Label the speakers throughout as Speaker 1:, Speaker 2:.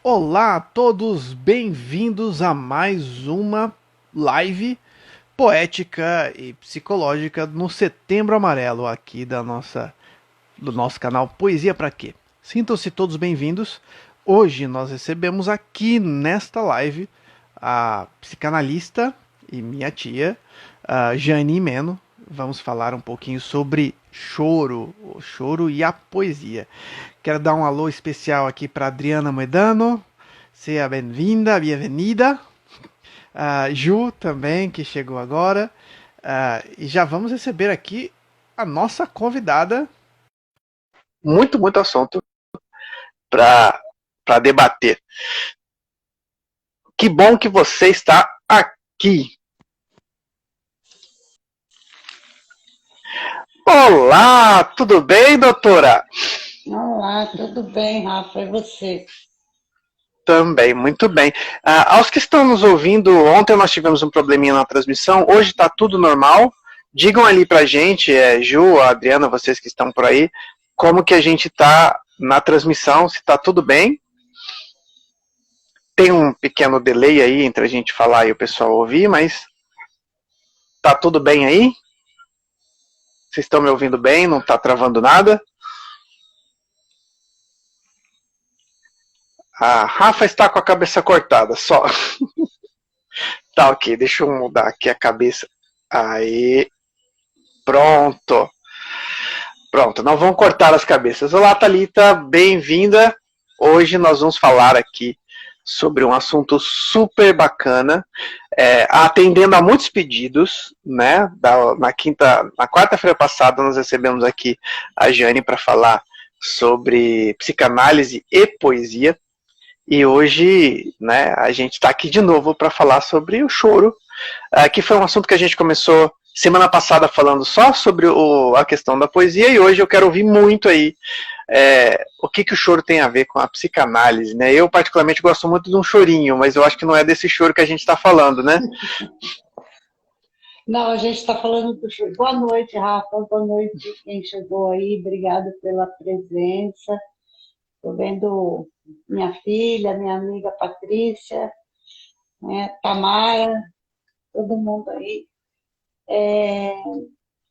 Speaker 1: Olá a todos, bem-vindos a mais uma live poética e psicológica no Setembro Amarelo aqui do nosso canal Poesia Pra Quê? Sintam-se todos bem-vindos. Hoje nós recebemos aqui nesta live a psicanalista e minha tia, a Jane Meno. Vamos falar um pouquinho sobre choro, o choro e a poesia. Quero dar um alô especial aqui para Adriana Moedano. Seja bem-vinda, bem-vinda. Ju também, que chegou agora. E já vamos receber aqui a nossa convidada. Muito assunto para debater. Que bom que você está aqui. Olá, tudo bem, doutora?
Speaker 2: Olá, tudo bem, Rafa? E você?
Speaker 1: Também, muito bem. Aos que estão nos ouvindo, ontem nós tivemos um probleminha na transmissão, hoje está tudo normal. Digam ali pra gente, Ju, Adriana, vocês que estão por aí, como que a gente está na transmissão, se está tudo bem. Tem um pequeno delay aí entre a gente falar e o pessoal ouvir, mas tá tudo bem aí? Vocês estão me ouvindo bem? Não está travando nada? A Rafa está com a cabeça cortada, só. Tá, ok, deixa eu mudar aqui a cabeça. Aí, pronto. Pronto, não vamos cortar as cabeças. Olá, Thalita, bem-vinda. Hoje nós vamos falar aqui sobre um assunto super bacana, atendendo a muitos pedidos, né? Na quarta-feira passada nós recebemos aqui a Jane para falar sobre psicanálise e poesia. E hoje, né, a gente está aqui de novo para falar sobre o choro, que foi um assunto que a gente começou semana passada falando só sobre a questão da poesia, e hoje eu quero ouvir muito aí o que o choro tem a ver com a psicanálise, né? Eu particularmente gosto muito de um chorinho, mas eu acho que não é desse choro que a gente está falando, né?
Speaker 2: Não, a gente está falando do show. Boa noite, Rafa. Boa noite quem chegou aí. Obrigada pela presença. Estou vendo minha filha, minha amiga Patrícia, né, Tamara, todo mundo aí.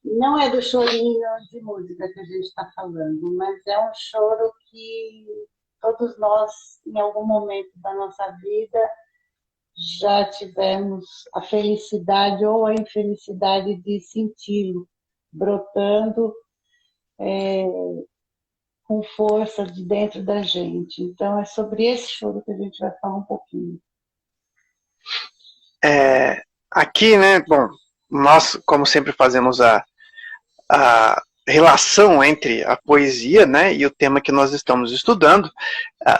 Speaker 2: Não é do chorinho de música que a gente está falando, mas é um choro que todos nós, em algum momento da nossa vida, já tivemos a felicidade ou a infelicidade de senti-lo brotando com força de dentro da gente. Então, é sobre esse choro que a gente vai falar um pouquinho.
Speaker 1: Aqui, né, bom, nós, como sempre, fazemos a relação entre a poesia, né, e o tema que nós estamos estudando.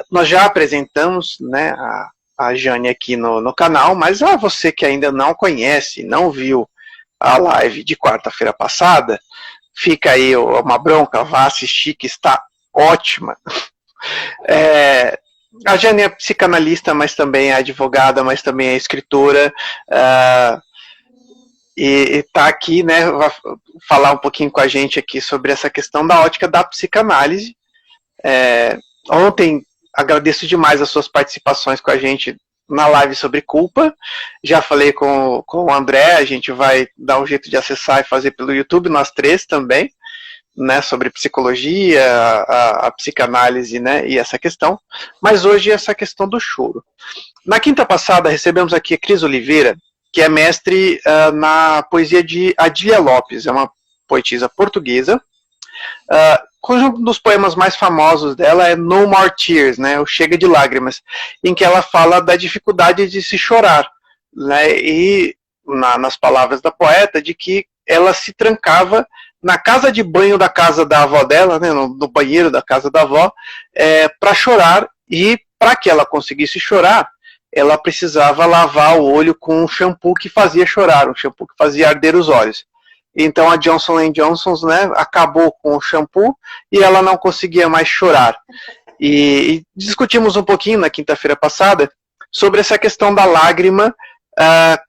Speaker 1: Nós já apresentamos, né, a Jane aqui no canal, mas você que ainda não conhece, não viu a live de quarta-feira passada, fica aí uma bronca, vá assistir, que está ótima. A Jane é psicanalista, mas também é advogada, mas também é escritora, e está aqui, né, vai falar um pouquinho com a gente aqui sobre essa questão da ótica da psicanálise. Ontem, agradeço demais as suas participações com a gente na live sobre culpa. Já falei com o André, a gente vai dar um jeito de acessar e fazer pelo YouTube, nós três também, né, sobre psicologia, a psicanálise, né, e essa questão. Mas hoje essa questão do choro. Na quinta passada recebemos aqui a Cris Oliveira, que é mestre na poesia de Adília Lopes, é uma poetisa portuguesa. Um dos poemas mais famosos dela é No More Tears, né, o Chega de Lágrimas, em que ela fala da dificuldade de se chorar, né, e nas palavras da poeta, de que ela se trancava na casa de banho da casa da avó dela, né, no banheiro da casa da avó, para chorar, e para que ela conseguisse chorar, ela precisava lavar o olho com um shampoo que fazia chorar, um shampoo que fazia arder os olhos. Então a Johnson & Johnson, né, acabou com o shampoo e ela não conseguia mais chorar. E discutimos um pouquinho na quinta-feira passada sobre essa questão da lágrima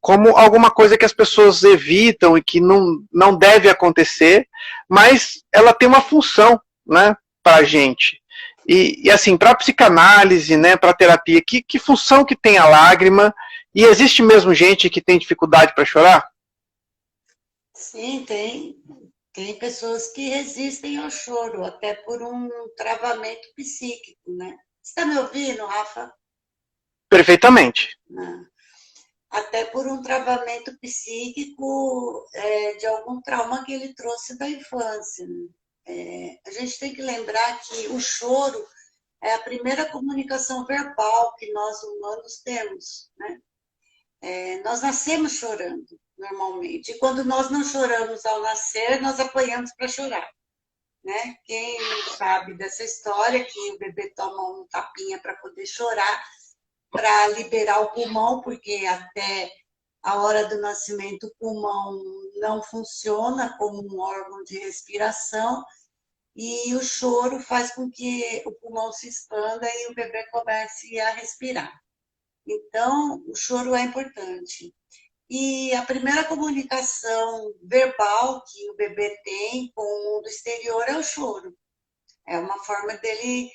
Speaker 1: como alguma coisa que as pessoas evitam e que não deve acontecer, mas ela tem uma função, né, para a gente. E assim, para psicanálise, né, para terapia, que função que tem a lágrima? E existe mesmo gente que tem dificuldade para chorar?
Speaker 2: Sim, tem. Tem pessoas que resistem ao choro, até por um travamento psíquico, né? Você está me ouvindo, Rafa?
Speaker 1: Perfeitamente.
Speaker 2: Não. Até por um travamento psíquico de algum trauma que ele trouxe da infância, né? A gente tem que lembrar que o choro é a primeira comunicação verbal que nós humanos temos, né? Nós nascemos chorando, normalmente. E quando nós não choramos ao nascer, nós apanhamos para chorar, né? Quem não sabe dessa história, que o bebê toma um tapinha para poder chorar, para liberar o pulmão, porque até a hora do nascimento o pulmão não funciona como um órgão de respiração, e o choro faz com que o pulmão se expanda e o bebê comece a respirar. Então, o choro é importante. E a primeira comunicação verbal que o bebê tem com o mundo exterior é o choro. É uma forma dele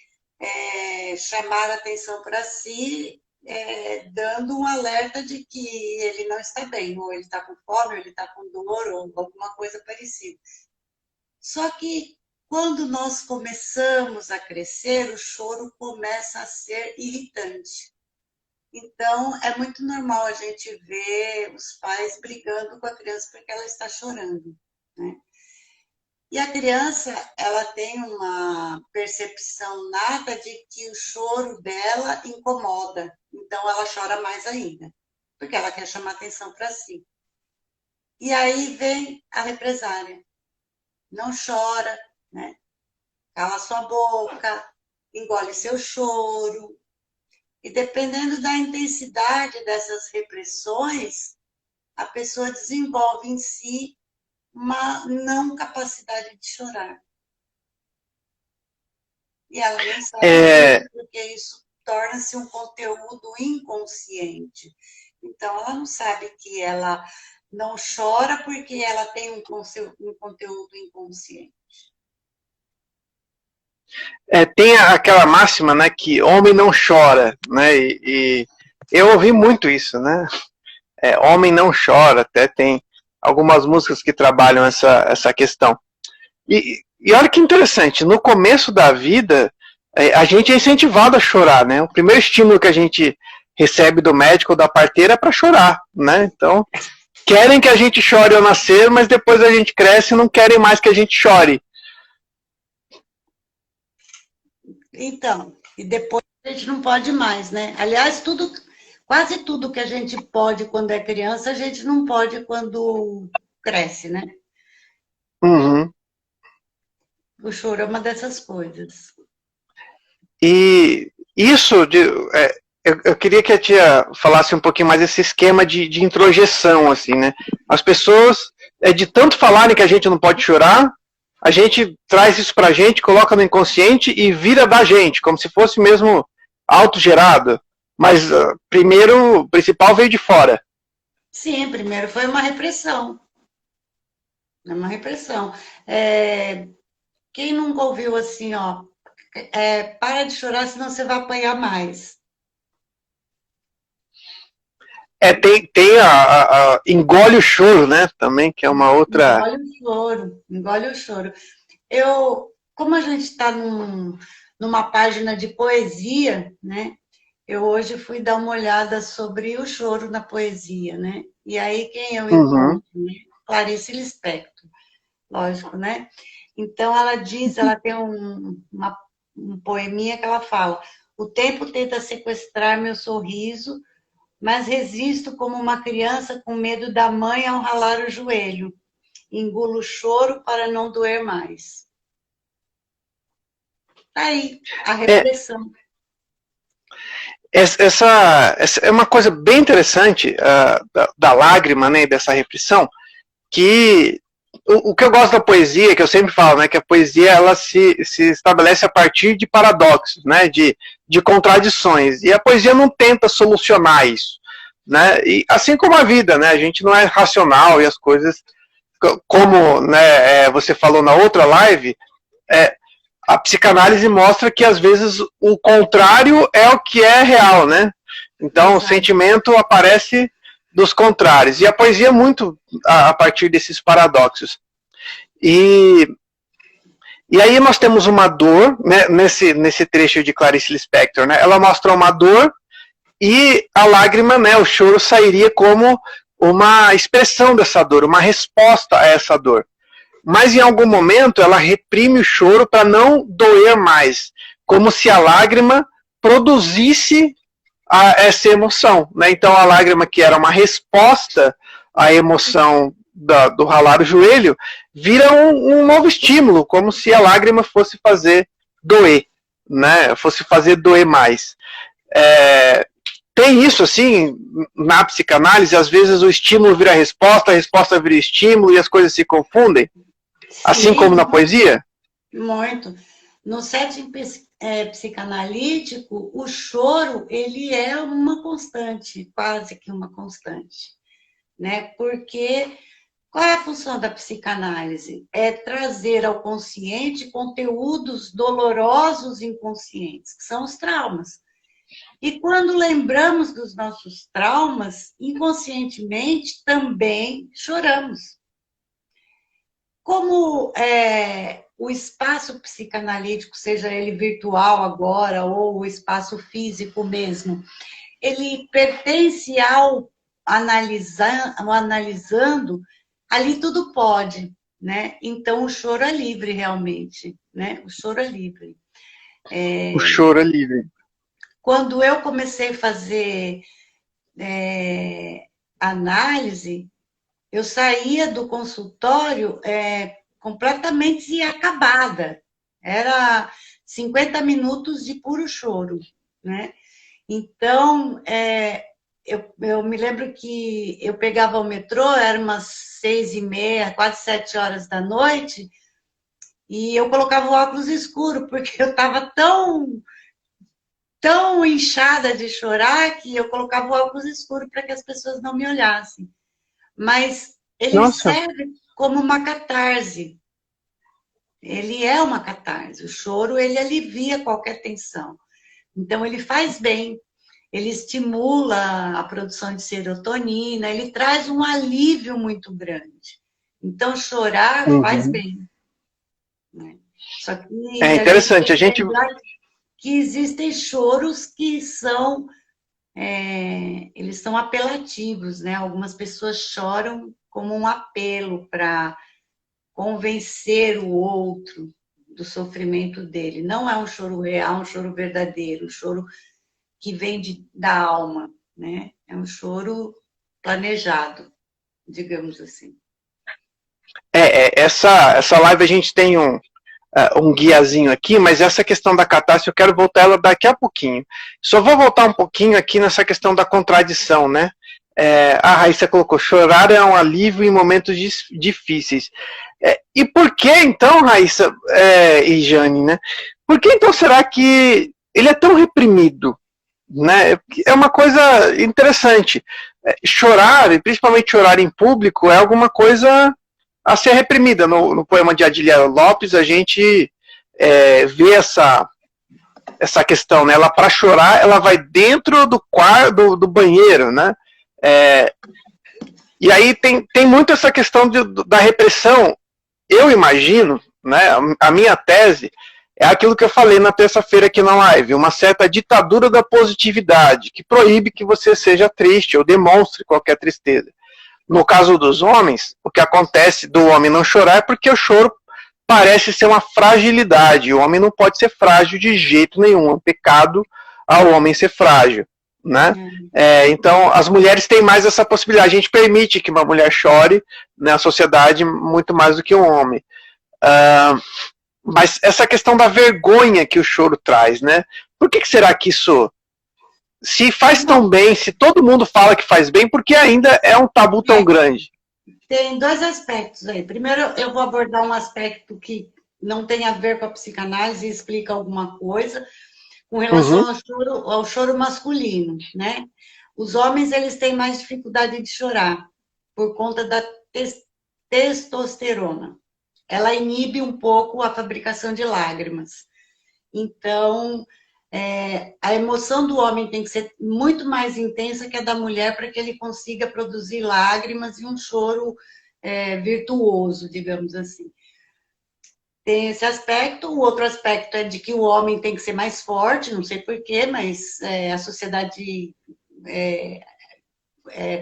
Speaker 2: chamar a atenção para si, dando um alerta de que ele não está bem, ou ele está com fome, ou ele está com dor, ou alguma coisa parecida. Só que quando nós começamos a crescer, o choro começa a ser irritante. Então, é muito normal a gente ver os pais brigando com a criança porque ela está chorando, né? E a criança, ela tem uma percepção nata de que o choro dela incomoda. Então, ela chora mais ainda, porque ela quer chamar atenção para si. E aí vem a represária. Não chora, né? Cala sua boca, engole seu choro. E dependendo da intensidade dessas repressões, a pessoa desenvolve em si uma não capacidade de chorar. E ela não sabe porque isso torna-se um conteúdo inconsciente. Então, ela não sabe que ela não chora porque ela tem um conteúdo inconsciente.
Speaker 1: Tem aquela máxima, né, que homem não chora, né, e eu ouvi muito isso, né, homem não chora, até tem algumas músicas que trabalham essa questão. E olha que interessante, no começo da vida, a gente é incentivado a chorar, né, o primeiro estímulo que a gente recebe do médico ou da parteira é para chorar, né, então querem que a gente chore ao nascer, mas depois a gente cresce e não querem mais que a gente chore.
Speaker 2: Então, e depois a gente não pode mais, né? Aliás, quase tudo que a gente pode quando é criança, a gente não pode quando cresce, né?
Speaker 1: Uhum.
Speaker 2: O choro é uma dessas coisas.
Speaker 1: E isso, eu queria que a tia falasse um pouquinho mais desse esquema de introjeção, assim, né? As pessoas, de tanto falarem que a gente não pode chorar, a gente traz isso pra gente, coloca no inconsciente e vira da gente, como se fosse mesmo autogerado. Mas primeiro, o principal veio de fora.
Speaker 2: Sim, primeiro foi uma repressão. É uma repressão. Quem nunca ouviu assim, ó, para de chorar, senão você vai apanhar mais.
Speaker 1: Tem engole o choro, né? Também, que é uma outra.
Speaker 2: Engole o choro. Como a gente está numa página de poesia, né? Eu hoje fui dar uma olhada sobre o choro na poesia, né? E aí quem eu encontro? Né? Clarice Lispector, lógico, né? Então ela tem um poeminha que ela fala: o tempo tenta sequestrar meu sorriso, mas resisto como uma criança com medo da mãe ao ralar o joelho. Engulo o choro para não doer mais. Tá aí, a repressão.
Speaker 1: Essa é uma coisa bem interessante da lágrima, né, dessa repressão, que o que eu gosto da poesia, que eu sempre falo, né, que a poesia ela se estabelece a partir de paradoxos, né, de contradições, e a poesia não tenta solucionar isso, né, e assim como a vida, né, a gente não é racional e as coisas, como, né, você falou na outra live, a psicanálise mostra que às vezes o contrário é o que é real, né? Então o sentimento aparece dos contrários. E a poesia é muito a partir desses paradoxos. E aí nós temos uma dor, né, nesse trecho de Clarice Lispector, né? Ela mostra uma dor e a lágrima, né, o choro sairia como uma expressão dessa dor, uma resposta a essa dor. Mas em algum momento ela reprime o choro para não doer mais, como se a lágrima produzisse essa emoção, né? Então a lágrima, que era uma resposta à emoção do ralar o joelho, vira um novo estímulo, como se a lágrima fosse fazer doer, né? Fosse fazer doer mais. Tem isso, assim, na psicanálise, às vezes o estímulo vira a resposta vira estímulo e as coisas se confundem, assim
Speaker 2: Sim,
Speaker 1: como na poesia?
Speaker 2: muito. No setting psicanalítico, o choro, ele é uma constante, quase que uma constante, né? Porque qual é a função da psicanálise? É trazer ao consciente conteúdos dolorosos inconscientes, que são os traumas. E quando lembramos dos nossos traumas, inconscientemente também choramos. Como o espaço psicanalítico, seja ele virtual agora ou o espaço físico mesmo, ele pertence ao analisando, ali tudo pode, né? Então o choro é livre realmente, né? O choro é livre.
Speaker 1: O choro é livre.
Speaker 2: Quando eu comecei a fazer análise, eu saía do consultório completamente acabada. Era 50 minutos de puro choro, né? Então, eu me lembro que eu pegava o metrô, era umas 6h30, quase 7 horas da noite, e eu colocava o óculos escuro, porque eu estava tão inchada de chorar que eu colocava o óculos escuro para que as pessoas não me olhassem. Mas ele serve como uma catarse. Ele é uma catarse. O choro, ele alivia qualquer tensão. Então, ele faz bem. Ele estimula a produção de serotonina, ele traz um alívio muito grande. Então, chorar faz bem. Né? Só que
Speaker 1: é interessante,
Speaker 2: a gente tem que lembrar que existem choros que são eles são apelativos, né? Algumas pessoas choram como um apelo para convencer o outro do sofrimento dele. Não é um choro real, um choro verdadeiro, um choro que vem da alma, né? É um choro planejado, digamos assim.
Speaker 1: Essa live a gente tem um guiazinho aqui, mas essa questão da catástrofe eu quero voltar ela daqui a pouquinho. Só vou voltar um pouquinho aqui nessa questão da contradição, né? A Raíssa colocou, chorar é um alívio em momentos difíceis. E por que então, Raíssa e Jane, né? Por que então será que ele é tão reprimido? Né? É uma coisa interessante. Chorar, e principalmente chorar em público, é alguma coisa a ser reprimida. No poema de Adília Lopes, a gente vê essa questão, né? Ela, para chorar, ela vai dentro do quarto, do banheiro, né? E aí tem muito essa questão da repressão. Eu imagino, né? A minha tese é aquilo que eu falei na terça-feira aqui na live, uma certa ditadura da positividade, que proíbe que você seja triste ou demonstre qualquer tristeza. No caso dos homens, o que acontece do homem não chorar é porque o choro parece ser uma fragilidade. O homem não pode ser frágil de jeito nenhum. É um pecado ao homem ser frágil. Né? Então, as mulheres têm mais essa possibilidade. A gente permite que uma mulher chore na sociedade muito mais do que um homem. Mas essa questão da vergonha que o choro traz, né? Por que será que isso... Se faz tão bem, se todo mundo fala que faz bem, por que ainda é um tabu tão grande?
Speaker 2: Tem dois aspectos aí. Primeiro, eu vou abordar um aspecto que não tem a ver com a psicanálise e explica alguma coisa com relação ao choro masculino, né? Os homens, eles têm mais dificuldade de chorar por conta da testosterona. ela inibe um pouco a fabricação de lágrimas. Então, a emoção do homem tem que ser muito mais intensa que a da mulher para que ele consiga produzir lágrimas e um choro virtuoso, digamos assim. Tem esse aspecto. O outro aspecto é de que o homem tem que ser mais forte, não sei porquê, mas a sociedade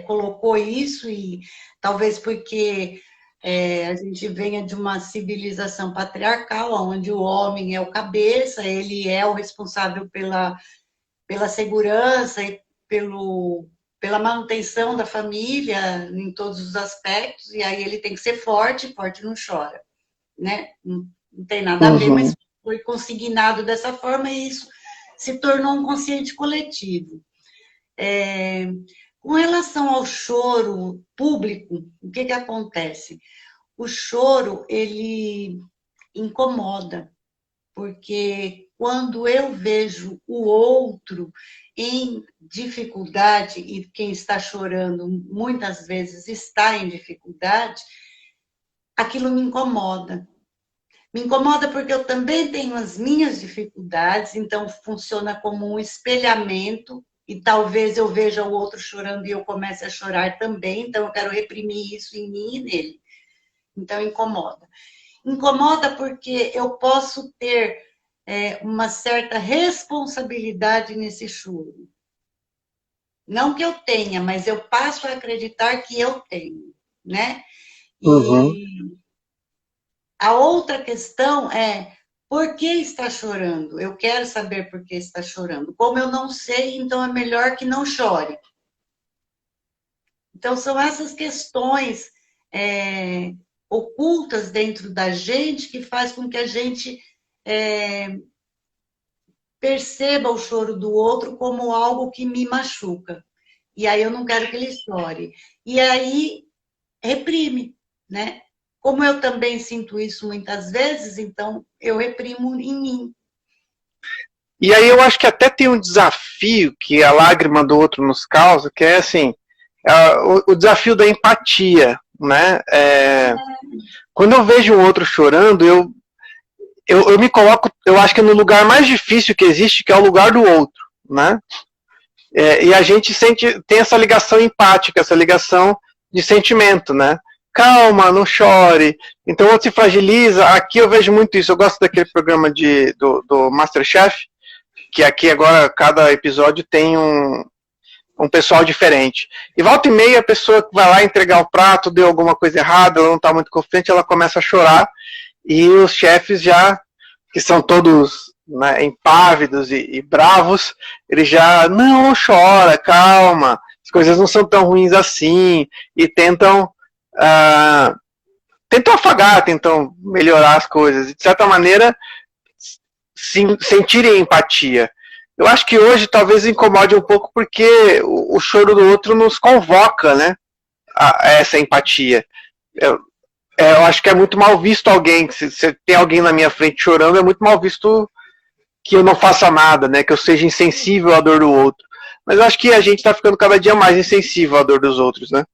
Speaker 2: colocou isso, e talvez porque a gente venha de uma civilização patriarcal, onde o homem é o cabeça, ele é o responsável pela segurança e pela manutenção da família em todos os aspectos, e aí ele tem que ser forte, forte não chora, né? Não tem nada a ver, mas foi consignado dessa forma e isso se tornou um consciente coletivo. Com relação ao choro público, o que acontece? O choro, ele incomoda, porque quando eu vejo o outro em dificuldade, e quem está chorando muitas vezes está em dificuldade, aquilo me incomoda. Me incomoda porque eu também tenho as minhas dificuldades, então funciona como um espelhamento, e talvez eu veja o outro chorando e eu comece a chorar também, então eu quero reprimir isso em mim e nele. Então incomoda. Incomoda porque eu posso ter uma certa responsabilidade nesse choro. Não que eu tenha, mas eu passo a acreditar que eu tenho, né? E a outra questão é: por que está chorando? Eu quero saber por que está chorando. Como eu não sei, então é melhor que não chore. Então, são essas questões ocultas dentro da gente que faz com que a gente perceba o choro do outro como algo que me machuca. E aí eu não quero que ele chore. E aí reprime, né? Como eu também sinto isso muitas vezes, então eu reprimo em mim.
Speaker 1: E aí eu acho que até tem um desafio que a lágrima do outro nos causa, que é assim, o desafio da empatia, né? Quando eu vejo um outro chorando, eu me coloco, eu acho que no lugar mais difícil que existe, que é o lugar do outro, né? E a gente tem essa ligação empática, essa ligação de sentimento, né? Calma, não chore. Então o outro se fragiliza. Aqui eu vejo muito isso. Eu gosto daquele programa do MasterChef, que aqui agora cada episódio tem um pessoal diferente. E volta e meia a pessoa que vai lá entregar o prato, deu alguma coisa errada, ela não está muito confiante, ela começa a chorar, e os chefes já, que são todos, né, impávidos e bravos, eles já, não chora, calma, as coisas não são tão ruins assim, e tentam afagar, tentam melhorar as coisas, e de certa maneira sentirem empatia. Eu acho que hoje talvez incomode um pouco porque o choro do outro nos convoca, né, a essa empatia. Eu acho que é muito mal visto alguém, se tem alguém na minha frente chorando, é muito mal visto que eu não faça nada, né, que eu seja insensível à dor do outro. Mas eu acho que a gente está ficando cada dia mais insensível à dor dos outros, né?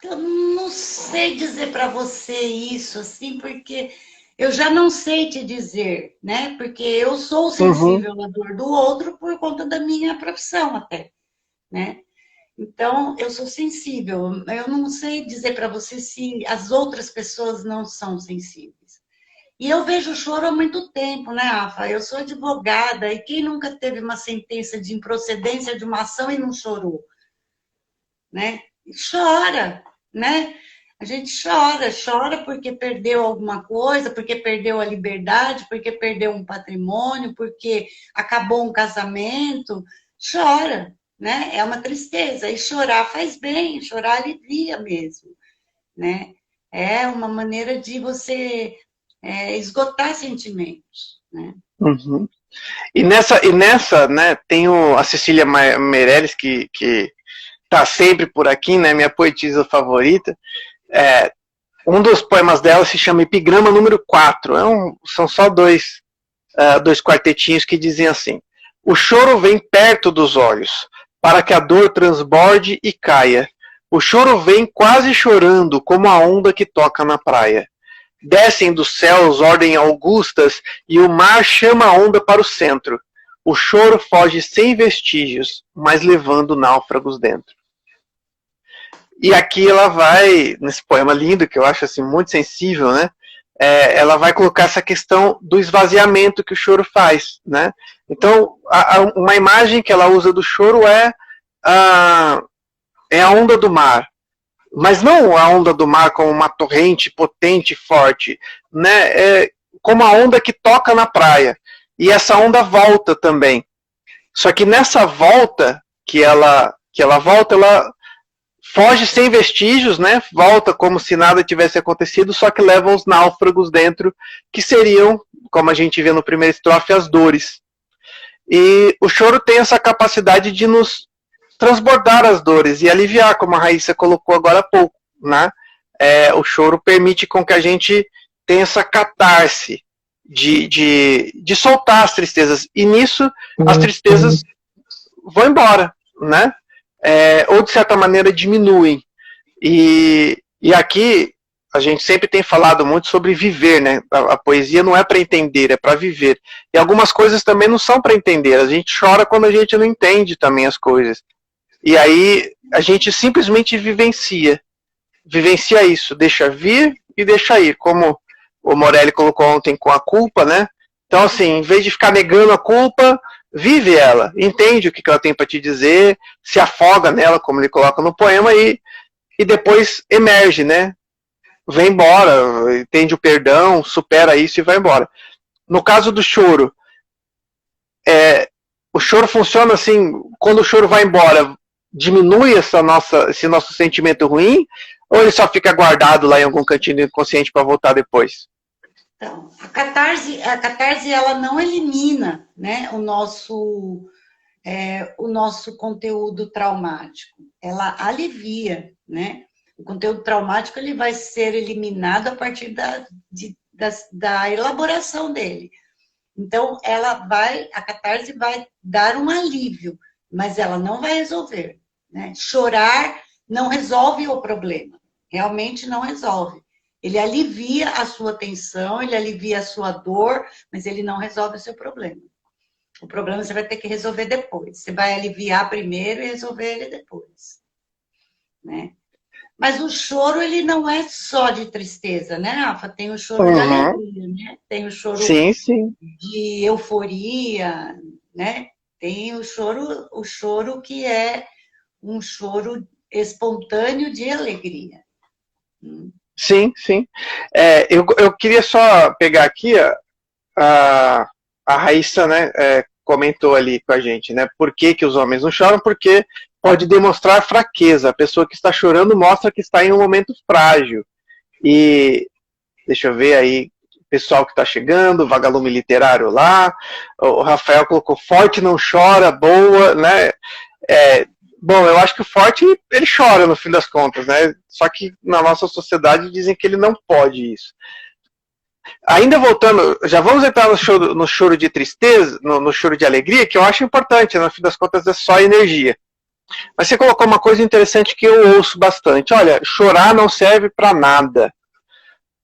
Speaker 2: Eu não sei dizer para você isso, assim, porque eu já não sei te dizer, né? Porque eu sou sensível à dor do outro por conta da minha profissão até, né? Então, eu sou sensível. Eu não sei dizer para você se as outras pessoas não são sensíveis. E eu vejo o choro há muito tempo, né, Rafa? Eu sou advogada, e quem nunca teve uma sentença de improcedência de uma ação e não chorou? Né? Chora, né? A gente chora porque perdeu alguma coisa, porque perdeu a liberdade, porque perdeu um patrimônio, porque acabou um casamento. Chora, né? É uma tristeza. E chorar faz bem, chorar alivia mesmo, né? É uma maneira de você esgotar sentimentos, né?
Speaker 1: Uhum. E nessa, né, tem a Cecília Meirelles, que tá sempre por aqui, né, minha poetisa favorita. Um dos poemas dela se chama Epigrama número 4. São só dois quartetinhos que dizem assim: o choro vem perto dos olhos, para que a dor transborde e caia. O choro vem quase chorando, como a onda que toca na praia. Descem dos céus ordens augustas e o mar chama a onda para o centro. O choro foge sem vestígios, mas levando náufragos dentro. E aqui ela vai, nesse poema lindo, que eu acho assim, muito sensível, né? Ela vai colocar essa questão do esvaziamento que o choro faz, né? Então, uma imagem que ela usa do choro é a onda do mar, mas não a onda do mar como uma torrente potente, forte, né? É como a onda que toca na praia. E essa onda volta também. Só que nessa volta que ela volta, ela foge sem vestígios, né? Volta como se nada tivesse acontecido, só que leva os náufragos dentro, que seriam, como a gente vê no primeiro estrofe, as dores. E o choro tem essa capacidade de nos transbordar as dores e aliviar, como a Raíssa colocou agora há pouco, né? O choro permite com que a gente tenha essa catarse de soltar as tristezas. E nisso, as tristezas vão embora, né? Ou de certa maneira diminuem. E aqui a gente sempre tem falado muito sobre viver, né? A poesia não é para entender, é para viver. E algumas coisas também não são para entender. A gente chora quando a gente não entende também as coisas. E aí a gente simplesmente vivencia isso, deixa vir e deixa ir, como o Morelli colocou ontem com a culpa, né? Então, assim, em vez de ficar negando a culpa, vive ela, entende o que ela tem para te dizer, se afoga nela, como ele coloca no poema, e depois emerge, né? Vem embora, entende o perdão, supera isso e vai embora. No caso do choro, o choro funciona assim, quando o choro vai embora, diminui esse nosso sentimento ruim, ou ele só fica guardado lá em algum cantinho do inconsciente para voltar depois?
Speaker 2: Então, a catarse ela não elimina, né, o nosso conteúdo traumático, ela alivia, né? O conteúdo traumático ele vai ser eliminado a partir da elaboração dele. Então, a catarse vai dar um alívio, mas ela não vai resolver, né? Chorar não resolve o problema, realmente não resolve. Ele alivia a sua tensão, ele alivia a sua dor, mas ele não resolve o seu problema. O problema você vai ter que resolver depois. Você vai aliviar primeiro e resolver ele depois, né? Mas o choro, ele não é só de tristeza, né, Rafa? Tem o choro de alegria, né? Tem o choro de euforia, né? Tem o choro que é um choro espontâneo de alegria.
Speaker 1: Sim, sim. Eu queria só pegar aqui a Raíssa, né, comentou ali com a gente, né? Por que os homens não choram? Porque pode demonstrar fraqueza. A pessoa que está chorando mostra que está em um momento frágil. E deixa eu ver aí, o pessoal que está chegando, vagalume literário lá, o Rafael colocou forte não chora, boa, né? Bom, eu acho que o forte, ele chora no fim das contas, né? Só que na nossa sociedade dizem que ele não pode isso. Ainda voltando, já vamos entrar no choro de tristeza, no choro de alegria, que eu acho importante, no fim das contas é só energia. Mas você colocou uma coisa interessante que eu ouço bastante. Olha, chorar não serve para nada.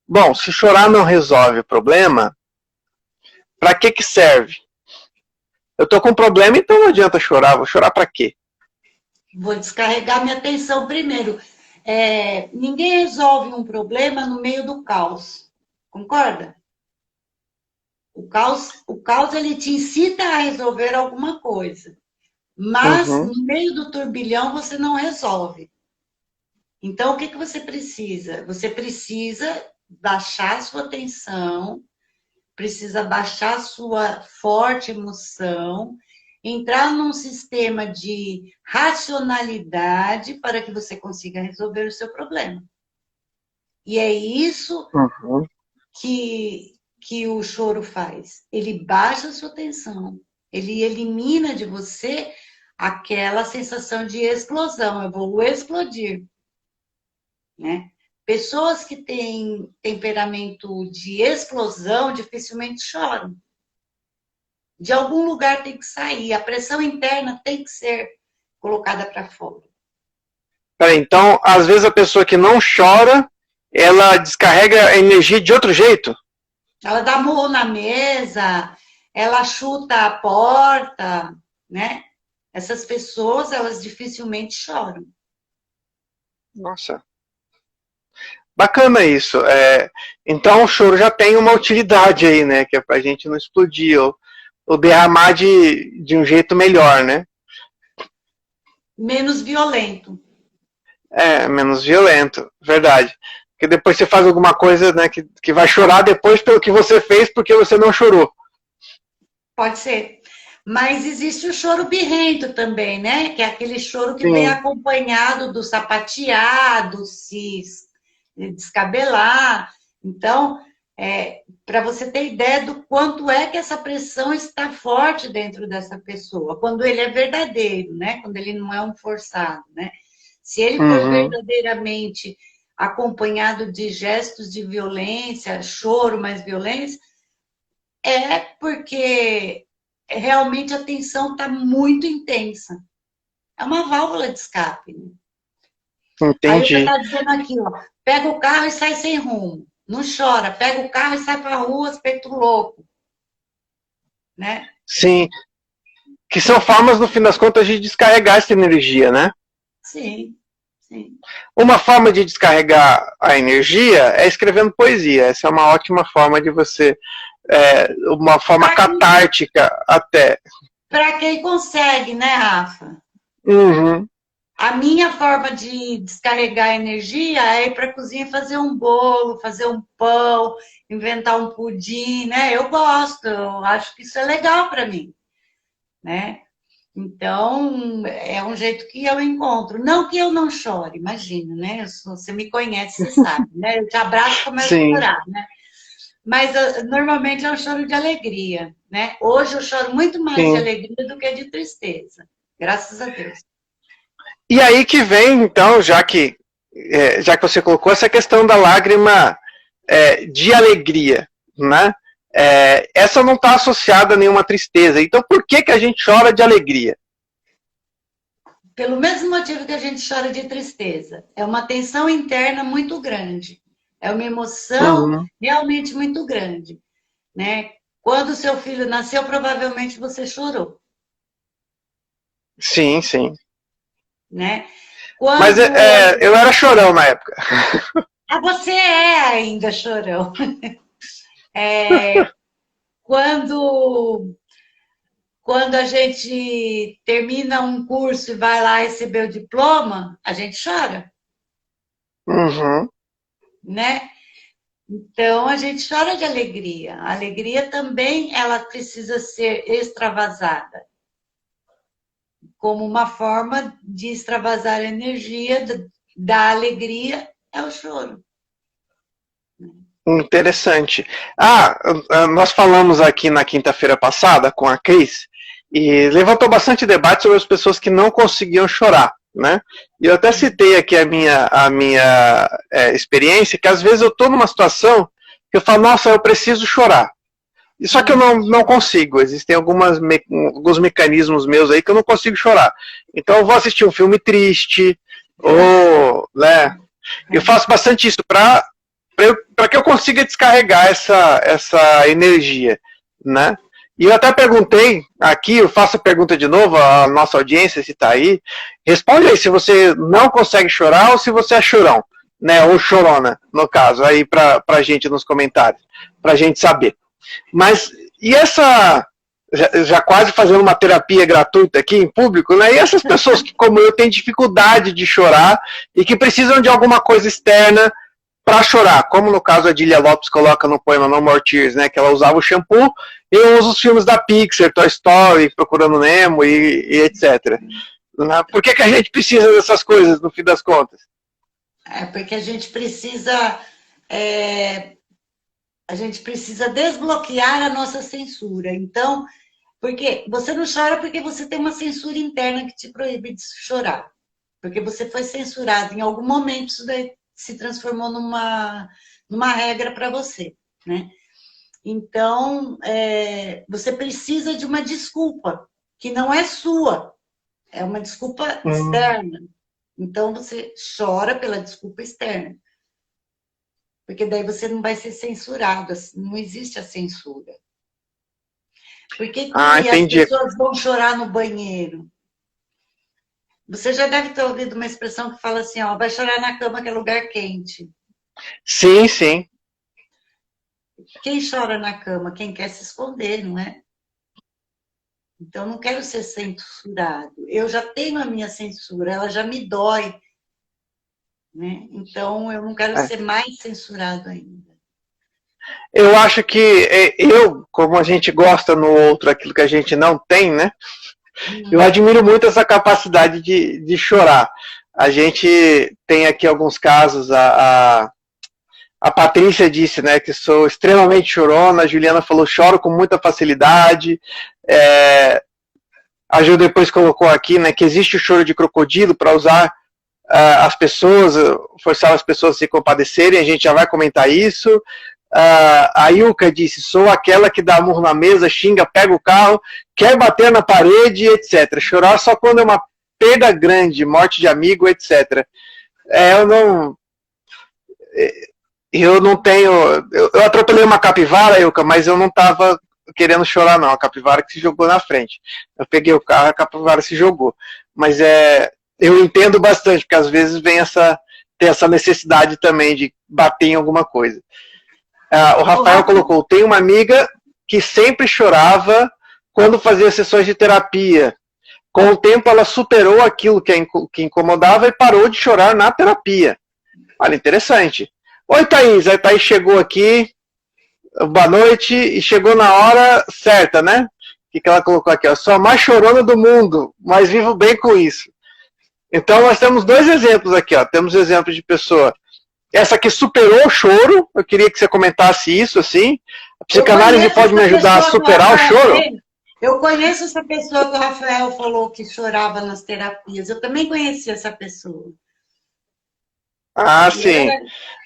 Speaker 1: Bom, se chorar não resolve o problema, para que serve? Eu tô com um problema, então não adianta chorar. Vou chorar para quê?
Speaker 2: Vou descarregar minha atenção primeiro. Ninguém resolve um problema no meio do caos. Concorda? O caos ele te incita a resolver alguma coisa. Mas no meio do turbilhão você não resolve. Então, o que você precisa? Você precisa baixar a sua tensão, precisa baixar a sua forte emoção, entrar num sistema de racionalidade para que você consiga resolver o seu problema. E é isso que o choro faz. Ele baixa a sua tensão, ele elimina de você aquela sensação de explosão. Eu vou explodir, né? Pessoas que têm temperamento de explosão dificilmente choram. De algum lugar tem que sair, a pressão interna tem que ser colocada para fora.
Speaker 1: Peraí, então, às vezes a pessoa que não chora, ela descarrega a energia de outro jeito?
Speaker 2: Ela dá murro na mesa, ela chuta a porta, né? Essas pessoas, elas dificilmente choram.
Speaker 1: Nossa. Bacana isso. Então o choro já tem uma utilidade aí, né? Que é pra gente não explodir ou derramar de um jeito melhor, né?
Speaker 2: Menos violento.
Speaker 1: Menos violento, verdade. Porque depois você faz alguma coisa, né, que vai chorar depois pelo que você fez porque você não chorou.
Speaker 2: Pode ser. Mas existe o choro birrento também, né? Que é aquele choro que vem
Speaker 1: Sim.
Speaker 2: acompanhado do sapatear, do se descabelar. Então, para você ter ideia do quanto é que essa pressão está forte dentro dessa pessoa, quando ele é verdadeiro, né? Quando ele não é um forçado, né? Se ele for verdadeiramente acompanhado de gestos de violência, choro mais violência, é porque realmente a tensão está muito intensa. É uma válvula de escape. Né? Aí você
Speaker 1: Entendi.
Speaker 2: está dizendo aqui, ó, pega o carro e sai sem rumo. Não chora, pega o carro e sai para a rua, feito louco. Né?
Speaker 1: Sim. Que são formas, no fim das contas, de descarregar essa energia, né?
Speaker 2: Sim, sim.
Speaker 1: Uma forma de descarregar a energia é escrevendo poesia. Essa é uma ótima forma de você. Uma forma catártica até.
Speaker 2: Para quem consegue, né, Rafa?
Speaker 1: Uhum.
Speaker 2: A minha forma de descarregar energia é ir para a cozinha fazer um bolo, fazer um pão, inventar um pudim, né? Eu gosto, eu acho que isso é legal para mim, né? Então, é um jeito que eu encontro. Não que eu não chore, imagina, né? Você me conhece, você sabe, né? Eu te abraço e começo a
Speaker 1: Sim.
Speaker 2: chorar, né? Mas normalmente é um choro de alegria, né? Hoje eu choro muito mais de
Speaker 1: Sim.
Speaker 2: alegria do que de tristeza, graças a Deus.
Speaker 1: E aí que vem, então, já que você colocou essa questão da lágrima de alegria, né? Essa não está associada a nenhuma tristeza. Então, por que a gente chora de alegria?
Speaker 2: Pelo mesmo motivo que a gente chora de tristeza. É uma tensão interna muito grande. É uma emoção realmente muito grande. Né? Quando seu filho nasceu, provavelmente você chorou.
Speaker 1: Sim, sim.
Speaker 2: Né?
Speaker 1: Mas
Speaker 2: Quando...
Speaker 1: eu era chorão na época.
Speaker 2: você é ainda chorão. Quando a gente termina um curso e vai lá receber o diploma, a gente chora.
Speaker 1: Uhum.
Speaker 2: Né? Então, a gente chora de alegria. A alegria também, ela precisa ser extravasada. Como uma forma de extravasar a energia da alegria é o choro.
Speaker 1: Interessante. Nós falamos aqui na quinta-feira passada com a Cris e levantou bastante debate sobre as pessoas que não conseguiam chorar, né? E eu até citei aqui a minha experiência, que às vezes eu estou numa situação que eu falo, nossa, eu preciso chorar. E só que eu não consigo. Existem alguns mecanismos meus aí que eu não consigo chorar. Então eu vou assistir um filme triste, ou, né? Eu faço bastante isso para que eu consiga descarregar essa energia, né? E eu até perguntei aqui, eu faço a pergunta de novo, a nossa audiência, se está aí, responde aí se você não consegue chorar ou se você é chorão, né? Ou chorona, no caso, aí pra gente nos comentários, pra gente saber. Mas, e essa, já quase fazendo uma terapia gratuita aqui em público, né? E essas pessoas que, como eu, têm dificuldade de chorar e que precisam de alguma coisa externa para chorar, como no caso a Dília Lopes coloca no poema No More Tears, né, que ela usava o shampoo, eu uso os filmes da Pixar, Toy Story, Procurando Nemo e etc. Por que a gente precisa dessas coisas, no fim das contas?
Speaker 2: Porque a gente precisa desbloquear a nossa censura. Então, porque você não chora porque você tem uma censura interna que te proíbe de chorar. Porque você foi censurado em algum momento, isso daí se transformou numa regra para você, né? Então, você precisa de uma desculpa, que não é sua, é uma desculpa externa, Então, você chora pela desculpa externa. Porque daí você não vai ser censurado, não existe a censura. Por que
Speaker 1: Ah,
Speaker 2: que as
Speaker 1: entendi.
Speaker 2: pessoas vão chorar no banheiro? Você já deve ter ouvido uma expressão que fala assim, ó, vai chorar na cama que é lugar quente.
Speaker 1: Sim, sim.
Speaker 2: Quem chora na cama? Quem quer se esconder, não é? Então, eu não quero ser censurado. Eu já tenho a minha censura, ela já me dói, né? Então, eu não quero
Speaker 1: É.
Speaker 2: ser mais censurado ainda.
Speaker 1: Eu acho que como a gente gosta no outro aquilo que a gente não tem, né? Eu admiro muito essa capacidade de chorar. A gente tem aqui alguns casos, a Patrícia disse, né, que sou extremamente chorona, a Juliana falou, choro com muita facilidade, a Ju depois colocou aqui, né, que existe o choro de crocodilo para usar as pessoas, forçar as pessoas a se compadecerem, a gente já vai comentar isso. A Ilka disse, sou aquela que dá murro na mesa, xinga, pega o carro, quer bater na parede, etc. Chorar só quando é uma perda grande, morte de amigo, etc. Eu não tenho. Eu atropelei uma capivara, Ilka, mas eu não estava querendo chorar, não. A capivara que se jogou na frente. Eu peguei o carro, a capivara se jogou. Mas eu entendo bastante, porque às vezes tem essa necessidade também de bater em alguma coisa. O Rafael colocou: tem uma amiga que sempre chorava quando fazia sessões de terapia. Com o tempo, ela superou aquilo que incomodava e parou de chorar na terapia. Olha, interessante. Oi, Thaís. A Thaís chegou aqui. Boa noite. E chegou na hora certa, né? O que ela colocou aqui? Eu sou a mais chorona do mundo, mas vivo bem com isso. Então, nós temos dois exemplos aqui. Ó. Temos o exemplo de pessoa. Essa que superou o choro. Eu queria que você comentasse isso, assim. A psicanálise pode me ajudar a superar o choro?
Speaker 2: Eu conheço essa pessoa que o Rafael falou que chorava nas terapias. Eu também conheci essa pessoa.
Speaker 1: Ah, sim.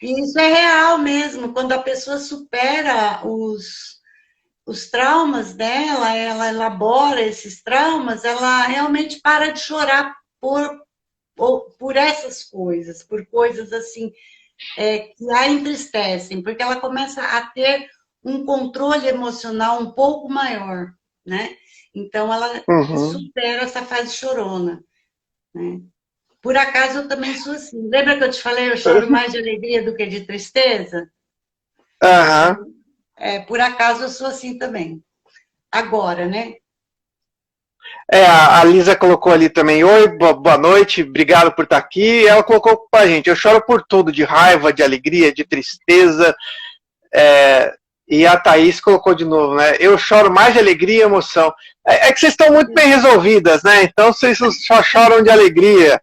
Speaker 2: E isso é real mesmo. Quando a pessoa supera os traumas dela, ela elabora esses traumas, ela realmente para de chorar por essas coisas, por coisas assim que a entristecem, porque ela começa a ter um controle emocional um pouco maior, né? Então, ela supera essa fase chorona, né? Por acaso, eu também sou assim. Lembra que eu te falei, eu choro mais de alegria do que de tristeza?
Speaker 1: Aham.
Speaker 2: Por acaso, eu sou assim também. Agora, né?
Speaker 1: A Lisa colocou ali também, oi, boa noite, obrigado por estar aqui. Ela colocou pra gente, eu choro por tudo, de raiva, de alegria, de tristeza. E a Thaís colocou de novo, né? Eu choro mais de alegria e emoção. É que vocês estão muito bem resolvidas, né? Então vocês só choram de alegria.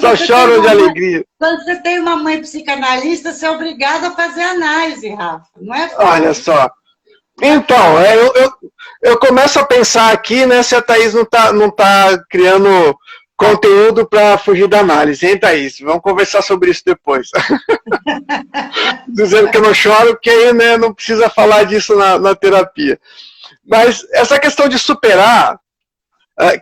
Speaker 1: Só choram de alegria.
Speaker 2: Quando você tem uma mãe psicanalista, você é obrigado a fazer análise, Rafa. Não é fácil.
Speaker 1: Olha só. Então, eu começo a pensar aqui, né, se a Thaís não tá criando conteúdo para fugir da análise, hein, Thaís? Vamos conversar sobre isso depois. Dizendo que eu não choro, porque aí, né, não precisa falar disso na terapia. Mas essa questão de superar,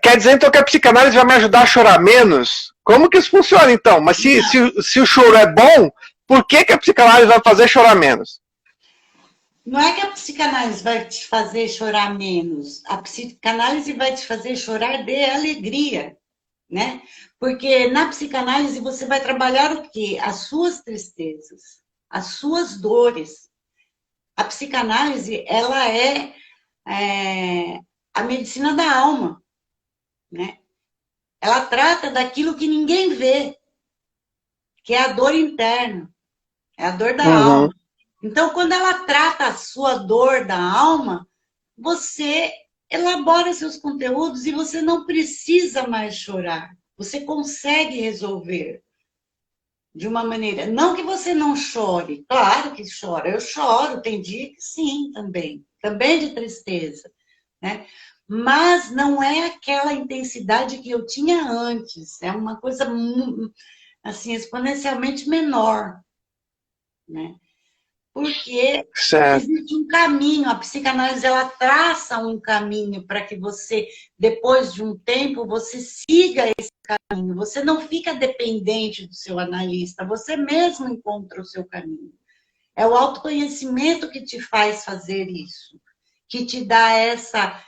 Speaker 1: quer dizer então que a psicanálise vai me ajudar a chorar menos? Como que isso funciona então? Mas se o choro é bom, por que a psicanálise vai fazer chorar menos?
Speaker 2: Não é que a psicanálise vai te fazer chorar menos, a psicanálise vai te fazer chorar de alegria, né? Porque na psicanálise você vai trabalhar o quê? As suas tristezas, as suas dores. A psicanálise, ela é a medicina da alma, né? Ela trata daquilo que ninguém vê, que é a dor interna, é a dor da alma. Então, quando ela trata a sua dor da alma, você elabora seus conteúdos e você não precisa mais chorar. Você consegue resolver de uma maneira. Não que você não chore, claro que chora. Eu choro, tem dia que sim também. Também de tristeza, né? Mas não é aquela intensidade que eu tinha antes. É uma coisa assim, exponencialmente menor, né? Porque
Speaker 1: Certo.
Speaker 2: existe um caminho, a psicanálise ela traça um caminho para que você, depois de um tempo, você siga esse caminho. Você não fica dependente do seu analista, você mesmo encontra o seu caminho. É o autoconhecimento que te faz fazer isso, que te dá essa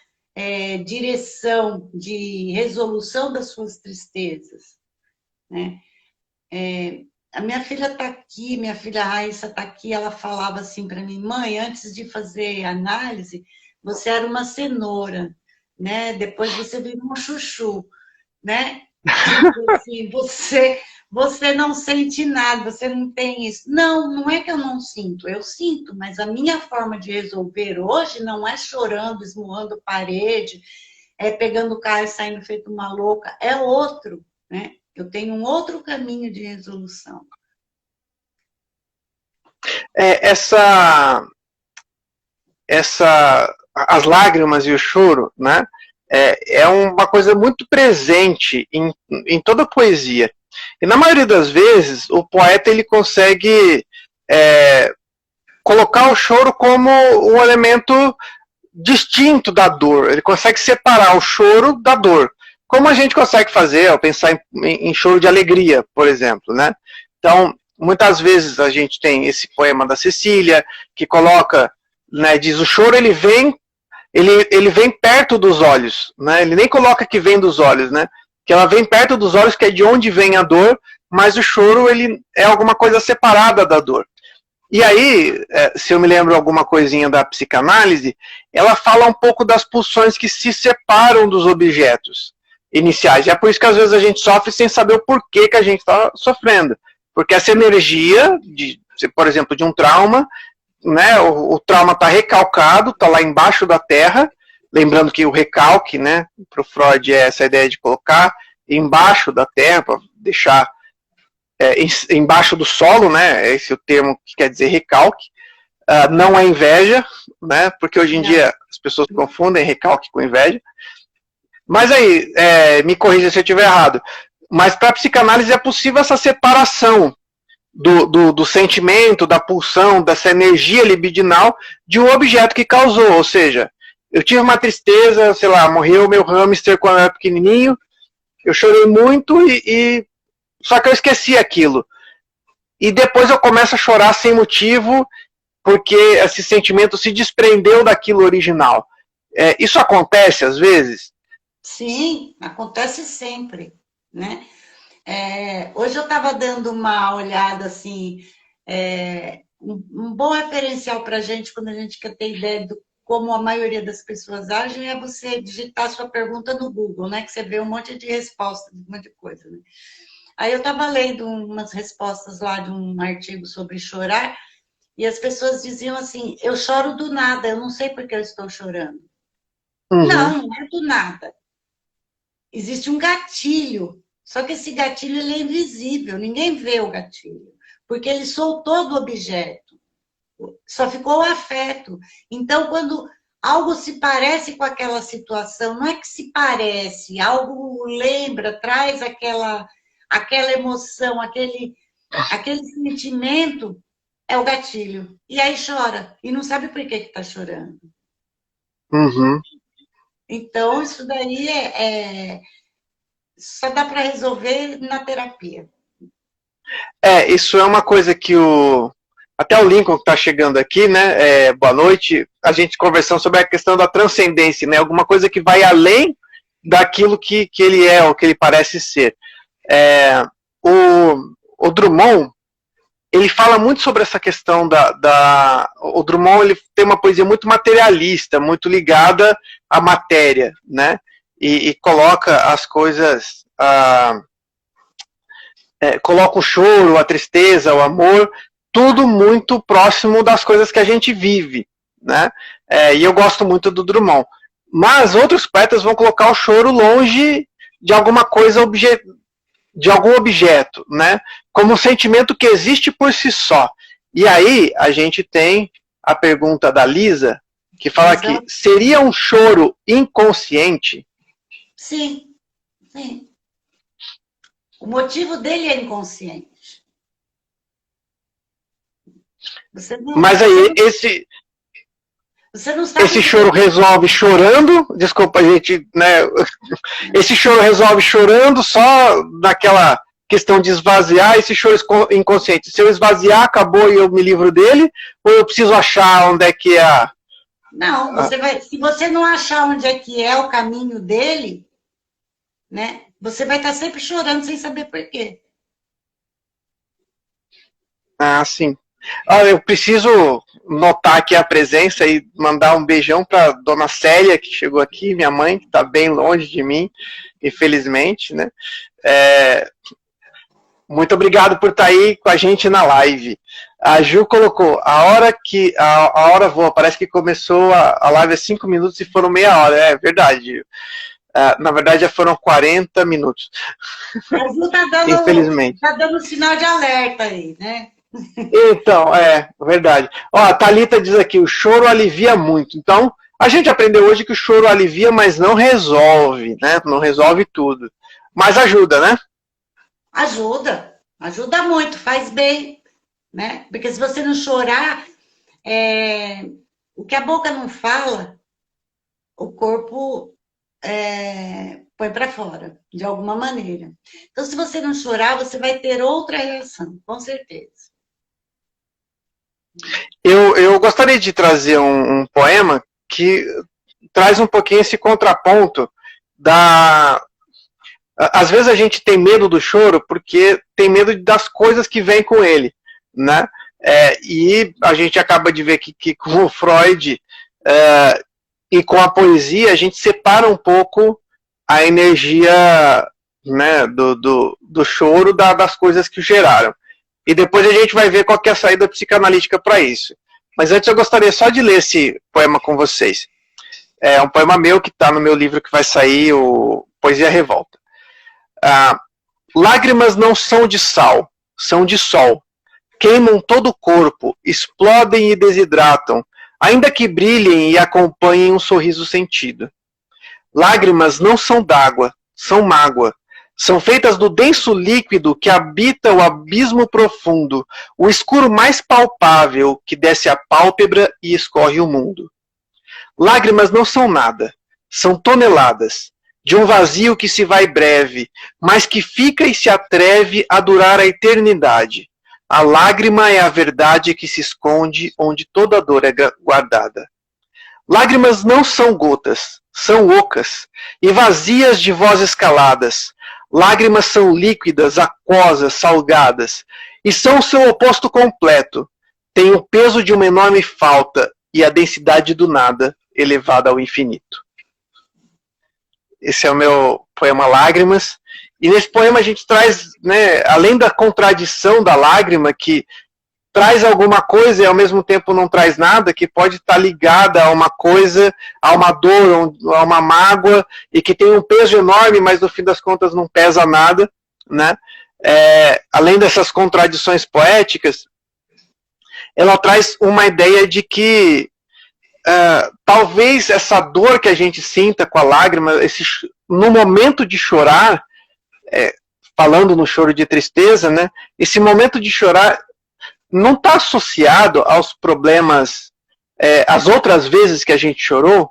Speaker 2: direção de resolução das suas tristezas, né? A minha filha está aqui, minha filha Raíssa está aqui, ela falava assim para mim, mãe, antes de fazer análise, você era uma cenoura, né? Depois você virou um chuchu, né? Tipo assim, você não sente nada, você não tem isso. Não, não é que eu sinto, mas a minha forma de resolver hoje não é chorando, esmurrando parede, pegando o carro e saindo feito uma louca, é outro, né? Eu tenho um outro caminho de resolução.
Speaker 1: As lágrimas e o choro, né? É uma coisa muito presente em toda a poesia. E na maioria das vezes, o poeta ele consegue colocar o choro como um elemento distinto da dor. Ele consegue separar o choro da dor. Como a gente consegue fazer ao pensar em choro de alegria, por exemplo, né? Então, muitas vezes a gente tem esse poema da Cecília, que coloca, né, diz o choro ele vem perto dos olhos, né? Ele nem coloca que vem dos olhos, né? Que ela vem perto dos olhos, que é de onde vem a dor, mas o choro ele é alguma coisa separada da dor. E aí, se eu me lembro alguma coisinha da psicanálise, ela fala um pouco das pulsões que se separam dos objetos iniciais. E é por isso que às vezes a gente sofre sem saber o porquê que a gente está sofrendo. Porque essa energia, por exemplo, de um trauma, né, o trauma está recalcado, está lá embaixo da terra, lembrando que o recalque, né, para o Freud é essa ideia de colocar embaixo da terra, para deixar embaixo do solo, né, esse é o termo que quer dizer recalque, não é inveja, né, porque hoje em dia as pessoas confundem recalque com inveja. Mas aí, me corrija se eu estiver errado, mas para a psicanálise é possível essa separação do sentimento, da pulsão, dessa energia libidinal de um objeto que causou. Ou seja, eu tive uma tristeza, sei lá, morreu meu hamster quando eu era pequenininho, eu chorei muito só que eu esqueci aquilo. E depois eu começo a chorar sem motivo, porque esse sentimento se desprendeu daquilo original. Isso acontece às vezes?
Speaker 2: Sim, acontece sempre, né? Hoje eu estava dando uma olhada assim, um bom referencial para a gente quando a gente quer ter ideia de como a maioria das pessoas agem é você digitar sua pergunta no Google, né? Que você vê um monte de respostas, um monte de coisa, né? Aí eu estava lendo umas respostas lá de um artigo sobre chorar e as pessoas diziam assim: eu choro do nada, eu não sei por que eu estou chorando.
Speaker 1: Uhum.
Speaker 2: Não, não é do nada. Existe um gatilho, só que esse gatilho ele é invisível, ninguém vê o gatilho, porque ele soltou do objeto, só ficou o afeto. Então, quando algo se parece com aquela situação, não é que se parece, algo lembra, traz aquela emoção, aquele sentimento, é o gatilho. E aí chora, e não sabe por que está chorando.
Speaker 1: Uhum.
Speaker 2: Então, isso daí só dá para resolver na terapia.
Speaker 1: Isso é uma coisa que até o Lincoln que está chegando aqui, né? Boa noite. A gente conversando sobre a questão da transcendência, né? Alguma coisa que vai além daquilo que ele é ou que ele parece ser. O Drummond, ele fala muito sobre essa questão o Drummond ele tem uma poesia muito materialista, muito ligada à matéria, né? E coloca as coisas, coloca o choro, a tristeza, o amor, tudo muito próximo das coisas que a gente vive, né? E eu gosto muito do Drummond. Mas outros poetas vão colocar o choro longe de alguma coisa de algum objeto, né? Como um sentimento que existe por si só. E aí a gente tem a pergunta da Lisa, que fala que seria um choro inconsciente?
Speaker 2: Sim, sim. O motivo dele é inconsciente. Você não,
Speaker 1: Mas aí,
Speaker 2: você não sabe
Speaker 1: esse
Speaker 2: o que...
Speaker 1: mas aí,
Speaker 2: Você não sabe
Speaker 1: esse
Speaker 2: o que...
Speaker 1: choro resolve chorando, desculpa, gente, né? Esse choro resolve chorando só naquela questão de esvaziar esse choro inconsciente. Se eu esvaziar, acabou e eu me livro dele, ou eu preciso achar onde é que é a...
Speaker 2: Não, você vai... Se você não achar onde é que é o caminho dele, né? Você vai estar sempre chorando sem saber por quê.
Speaker 1: Ah, sim. Ah, eu preciso notar aqui a presença e mandar um beijão para dona Célia, que chegou aqui, minha mãe, que está bem longe de mim, infelizmente, né? Muito obrigado por estar aí com a gente na live. A Ju colocou, a hora voa, parece que começou a live há 5 minutos e foram meia hora. É verdade. Na verdade, já foram 40 minutos.
Speaker 2: A Ju
Speaker 1: Infelizmente.
Speaker 2: tá dando sinal de alerta aí, né?
Speaker 1: Então, verdade. Ó, a Thalita diz aqui, o choro alivia muito. Então, a gente aprendeu hoje que o choro alivia, mas não resolve, né? Não resolve tudo. Mas ajuda, né?
Speaker 2: Ajuda muito, faz bem, né? Porque se você não chorar, o que a boca não fala, o corpo põe para fora, de alguma maneira. Então, se você não chorar, você vai ter outra reação, com certeza.
Speaker 1: Eu gostaria de trazer um poema que traz um pouquinho esse contraponto da... Às vezes a gente tem medo do choro porque tem medo das coisas que vêm com ele, né? E a gente acaba de ver que com o Freud e com a poesia a gente separa um pouco a energia, né, do choro das coisas que o geraram. E depois a gente vai ver qual que é a saída psicanalítica para isso. Mas antes eu gostaria só de ler esse poema com vocês. É um poema meu que está no meu livro que vai sair, o Poesia Revolta. Lágrimas não são de sal, são de sol. Queimam todo o corpo, explodem e desidratam, ainda que brilhem e acompanhem um sorriso sentido. Lágrimas não são d'água, são mágoa. São feitas do denso líquido que habita o abismo profundo, o escuro mais palpável que desce a pálpebra e escorre o mundo. Lágrimas não são nada, são toneladas, de um vazio que se vai breve, mas que fica e se atreve a durar a eternidade. A lágrima é a verdade que se esconde onde toda dor é guardada. Lágrimas não são gotas, são ocas, e vazias de vozes caladas. Lágrimas são líquidas, aquosas, salgadas, e são o seu oposto completo. Tem o peso de uma enorme falta e a densidade do nada, elevada ao infinito. Esse é o meu poema Lágrimas. E nesse poema a gente traz, né, além da contradição da lágrima, que traz alguma coisa e ao mesmo tempo não traz nada, que pode estar ligada a uma coisa, a uma dor, a uma mágoa, e que tem um peso enorme, mas no fim das contas não pesa nada, né? Além dessas contradições poéticas, ela traz uma ideia de que talvez essa dor que a gente sinta com a lágrima, no momento de chorar, falando no choro de tristeza, né? Esse momento de chorar não está associado aos problemas, as outras vezes que a gente chorou,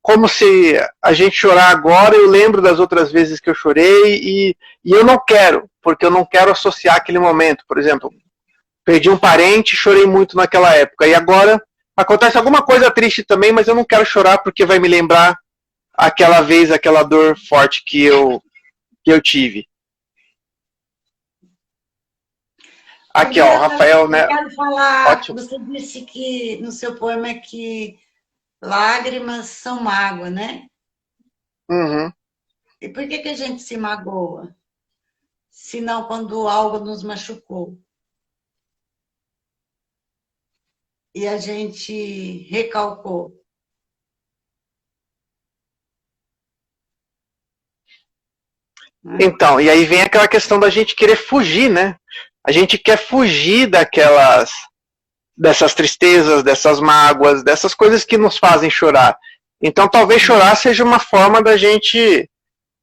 Speaker 1: como se a gente chorar agora, eu lembro das outras vezes que eu chorei e eu não quero, porque eu não quero associar aquele momento. Por exemplo, perdi um parente, chorei muito naquela época, e agora acontece alguma coisa triste também, mas eu não quero chorar porque vai me lembrar aquela vez, aquela dor forte que eu tive. Aqui, ó, o Rafael, né?
Speaker 2: Eu quero falar,
Speaker 1: Ótimo.
Speaker 2: você disse que no seu poema que lágrimas são mágoa, né?
Speaker 1: Uhum.
Speaker 2: E por que a gente se magoa? Se não quando algo nos machucou. E a gente recalcou.
Speaker 1: Então, e aí vem aquela questão da gente querer fugir, né? A gente quer fugir dessas tristezas, dessas mágoas, dessas coisas que nos fazem chorar. Então, talvez chorar seja uma forma da gente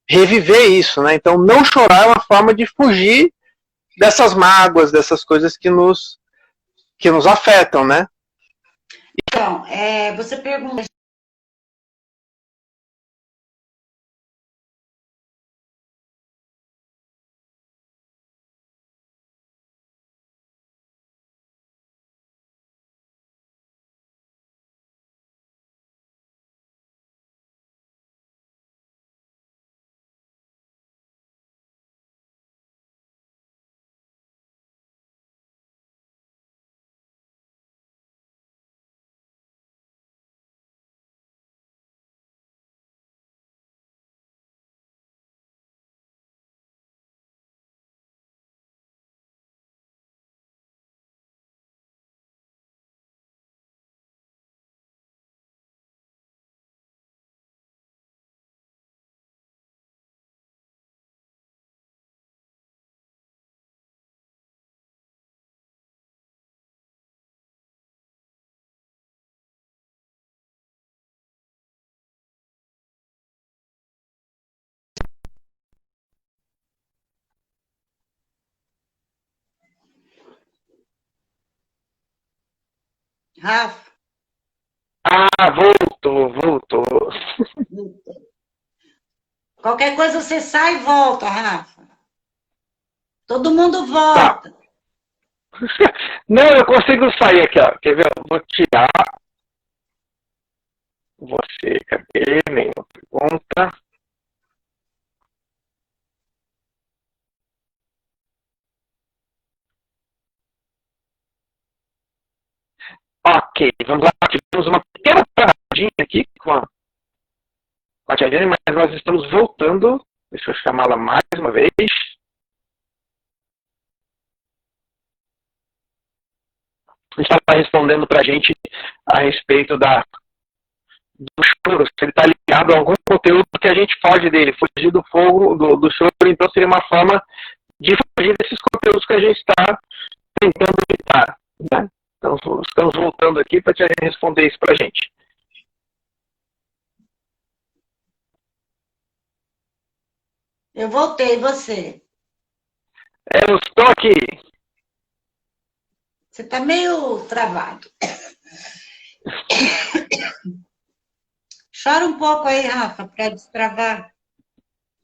Speaker 1: reviver isso, né? Então, não chorar é uma forma de fugir dessas mágoas, dessas coisas que nos que nos afetam, né?
Speaker 2: Então, você pergunta. Rafa.
Speaker 1: Ah, voltou.
Speaker 2: Qualquer coisa você sai e volta, Rafa. Todo mundo
Speaker 1: Tá.
Speaker 2: volta.
Speaker 1: Não, eu consigo sair aqui, ó. Quer ver? Eu vou tirar você. Cadê? Nenhuma pergunta. Ok, vamos lá. Tivemos uma pequena paradinha aqui com a Tia Jane, mas nós estamos voltando. Deixa eu chamá-la mais uma vez. Estava respondendo para a gente a respeito do choro, se ele está ligado a algum conteúdo que a gente foge dele, fugir do fogo, do choro, então seria uma forma de fugir desses conteúdos que a gente está tentando evitar, né? Então, estamos voltando aqui para te responder isso para a gente.
Speaker 2: Eu voltei, você?
Speaker 1: Eu estou aqui.
Speaker 2: Você está meio travado. Chora um pouco aí, Rafa, para destravar.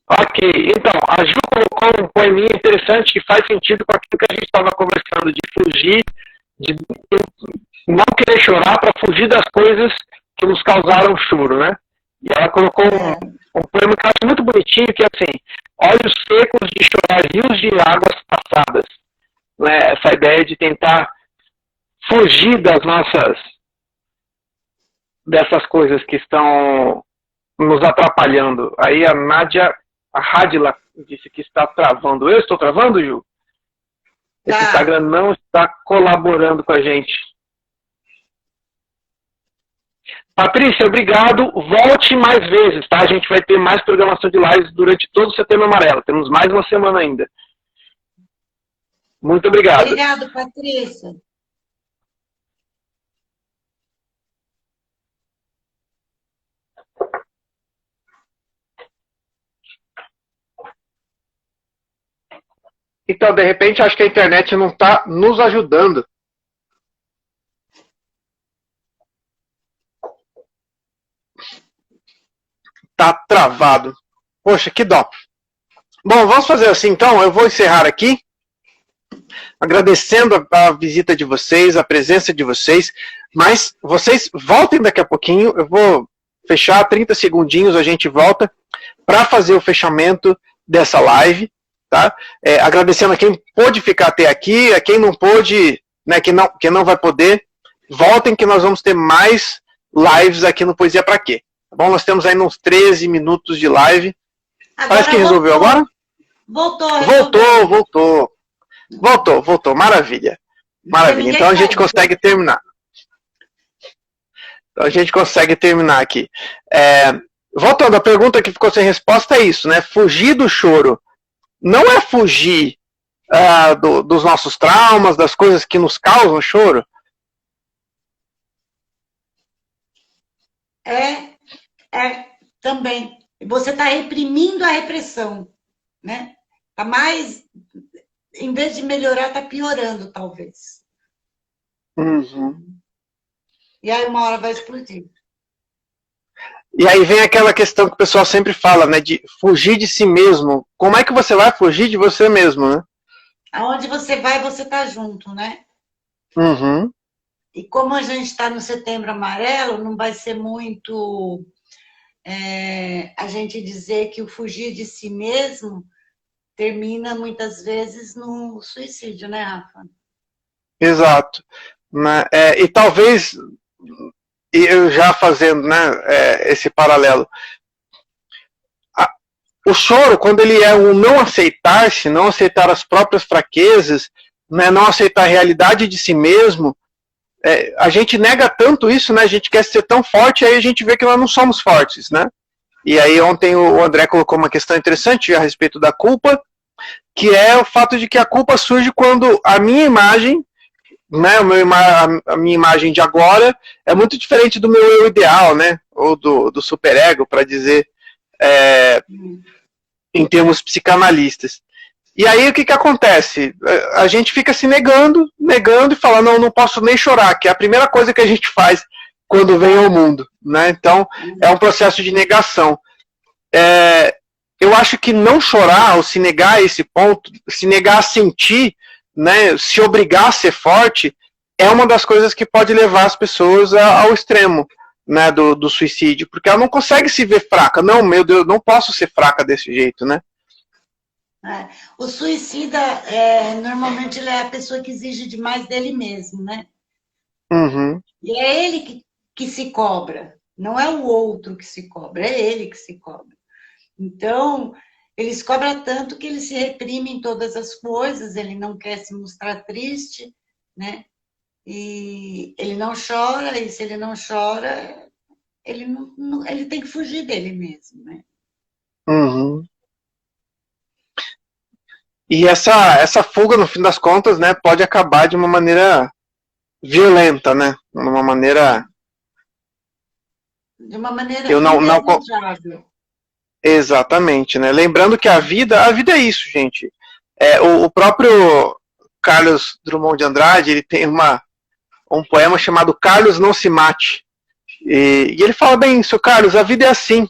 Speaker 1: Ok, então, a Ju colocou um poeminha interessante que faz sentido com aquilo que a gente estava conversando, de fugir, de não querer chorar para fugir das coisas que nos causaram choro, né? E ela colocou um poema que eu acho muito bonitinho, que é assim: olhos secos de chorar rios de águas passadas. Né? Essa ideia de tentar fugir dessas coisas que estão nos atrapalhando. Aí a Nádia, a Radila, disse que está travando. Eu estou travando, Ju? Esse Instagram não está colaborando com a gente. Patrícia, obrigado. Volte mais vezes, tá? A gente vai ter mais programação de lives durante todo o Setembro Amarelo. Temos mais uma semana ainda. Muito obrigado.
Speaker 2: Obrigado, Patrícia.
Speaker 1: Então, de repente, acho que a internet não está nos ajudando. Tá travado. Poxa, que dó. Bom, vamos fazer assim, então. Eu vou encerrar aqui, agradecendo a visita de vocês, a presença de vocês, mas vocês voltem daqui a pouquinho. Eu vou fechar 30 segundinhos, a gente volta para fazer o fechamento dessa live. Tá? Agradecendo a quem pôde ficar até aqui, a quem não pôde, né, quem não vai poder, voltem que nós vamos ter mais lives aqui no Poesia Pra Quê. Tá bom? Nós temos aí uns 13 minutos de live. Agora parece que resolveu agora? Voltou. Maravilha. Então a gente consegue terminar. Aqui. Voltando, a pergunta que ficou sem resposta é isso, né? Fugir do choro não é fugir dos nossos traumas, das coisas que nos causam choro?
Speaker 2: Também. Você está reprimindo a repressão, né? Tá mais, em vez de melhorar, está piorando, talvez.
Speaker 1: Uhum.
Speaker 2: E aí uma hora vai explodir.
Speaker 1: E aí vem aquela questão que o pessoal sempre fala, né, de fugir de si mesmo. Como é que você vai fugir de você mesmo, né?
Speaker 2: Aonde você vai, você tá junto, né?
Speaker 1: Uhum.
Speaker 2: E como a gente está no Setembro Amarelo, não vai ser muito a gente dizer que o fugir de si mesmo termina muitas vezes no suicídio, né, Rafa?
Speaker 1: Exato. Né? E talvez, eu já fazendo, né, esse paralelo, o choro, quando ele é um não aceitar-se, não aceitar as próprias fraquezas, né, não aceitar a realidade de si mesmo, a gente nega tanto isso, né? A gente quer ser tão forte, aí a gente vê que nós não somos fortes, né? E aí ontem o André colocou uma questão interessante a respeito da culpa, que é o fato de que a culpa surge quando a minha imagem, né, a minha imagem de agora é muito diferente do meu eu ideal, né? Ou do superego, para dizer em termos psicanalistas. E aí o que acontece? A gente fica se negando e fala, não, não posso nem chorar, que é a primeira coisa que a gente faz quando vem ao mundo, né? Então, é um processo de negação. Eu acho que não chorar, ou se negar a esse ponto, se negar a sentir, né, se obrigar a ser forte, é uma das coisas que pode levar as pessoas ao extremo, né, do suicídio, porque ela não consegue se ver fraca. Não, meu Deus, não posso ser fraca desse jeito, né?
Speaker 2: O suicida, normalmente, ele é a pessoa que exige demais dele mesmo, né?
Speaker 1: Uhum.
Speaker 2: E é ele que se cobra, não é o outro que se cobra, é ele que se cobra. Então, ele se cobra tanto que ele se reprime em todas as coisas, ele não quer se mostrar triste, né? E ele não chora, e se ele não chora, ele tem que fugir dele mesmo, né?
Speaker 1: Uhum. E essa fuga, no fim das contas, né, pode acabar de uma maneira violenta, né? De uma maneira.
Speaker 2: De uma maneira
Speaker 1: Eu não.
Speaker 2: indesejável.
Speaker 1: Exatamente, né? Lembrando que a vida é isso, gente. O próprio Carlos Drummond de Andrade, ele tem um poema chamado Carlos Não Se Mate. E ele fala bem isso, Carlos, a vida é assim.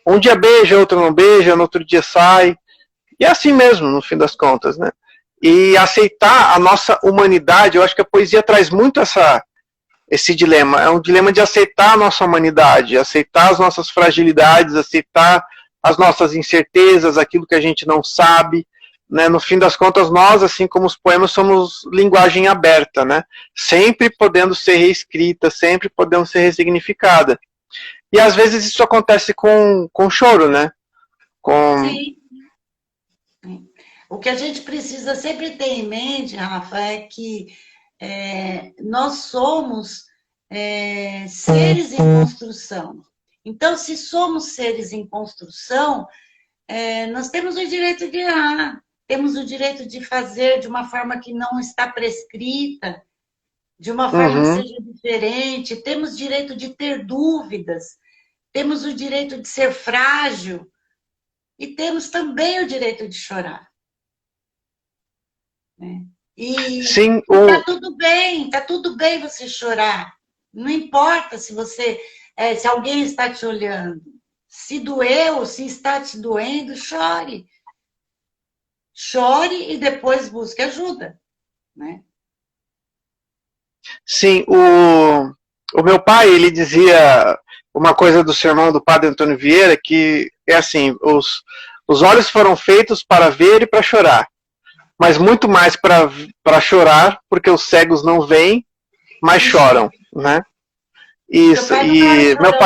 Speaker 1: Um dia beija, outro não beija, no outro dia sai. E é assim mesmo, no fim das contas, né? E aceitar a nossa humanidade, eu acho que a poesia traz muito esse dilema. É um dilema de aceitar a nossa humanidade, aceitar as nossas fragilidades, aceitar as nossas incertezas, aquilo que a gente não sabe. Né? No fim das contas, nós, assim como os poemas, somos linguagem aberta, né? Sempre podendo ser reescrita, sempre podendo ser ressignificada. E às vezes isso acontece com choro, né?
Speaker 2: Sim. O que a gente precisa sempre ter em mente, Rafa, é que nós somos seres em construção. Então, se somos seres em construção, nós temos o direito de errar, temos o direito de fazer de uma forma que não está prescrita, de uma forma que seja diferente, temos direito de ter dúvidas, temos o direito de ser frágil e temos também o direito de chorar. Né? E
Speaker 1: sim,
Speaker 2: tá tudo bem você chorar. Não importa se se alguém está te olhando. Se doeu, se está te doendo, chore. Chore e depois busque ajuda, né?
Speaker 1: Sim, o meu pai, ele dizia uma coisa do sermão do padre Antônio Vieira, que é assim, os olhos foram feitos para ver e para chorar, mas muito mais para chorar, porque os cegos não veem, mas choram, né? Isso, e meu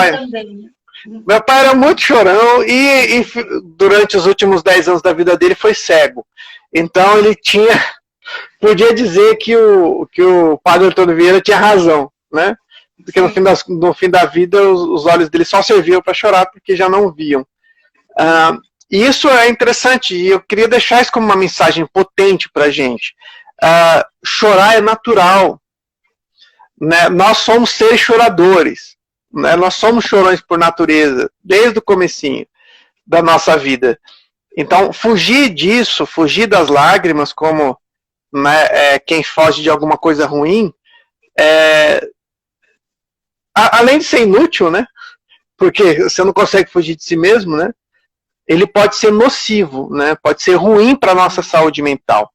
Speaker 1: pai era muito chorão e durante os últimos 10 anos da vida dele foi cego. Então ele podia dizer que o padre Antônio Vieira tinha razão, né? Porque no fim da vida os olhos dele só serviam para chorar porque já não viam. E isso é interessante e eu queria deixar isso como uma mensagem potente para a gente. Chorar é natural. Né? Nós somos seres choradores. Né? Nós somos chorões por natureza, desde o comecinho da nossa vida. Então, fugir disso, fugir das lágrimas, como né, quem foge de alguma coisa ruim, Além de ser inútil, né? Porque você não consegue fugir de si mesmo, né? Ele pode ser nocivo, né? Pode ser ruim para nossa saúde mental.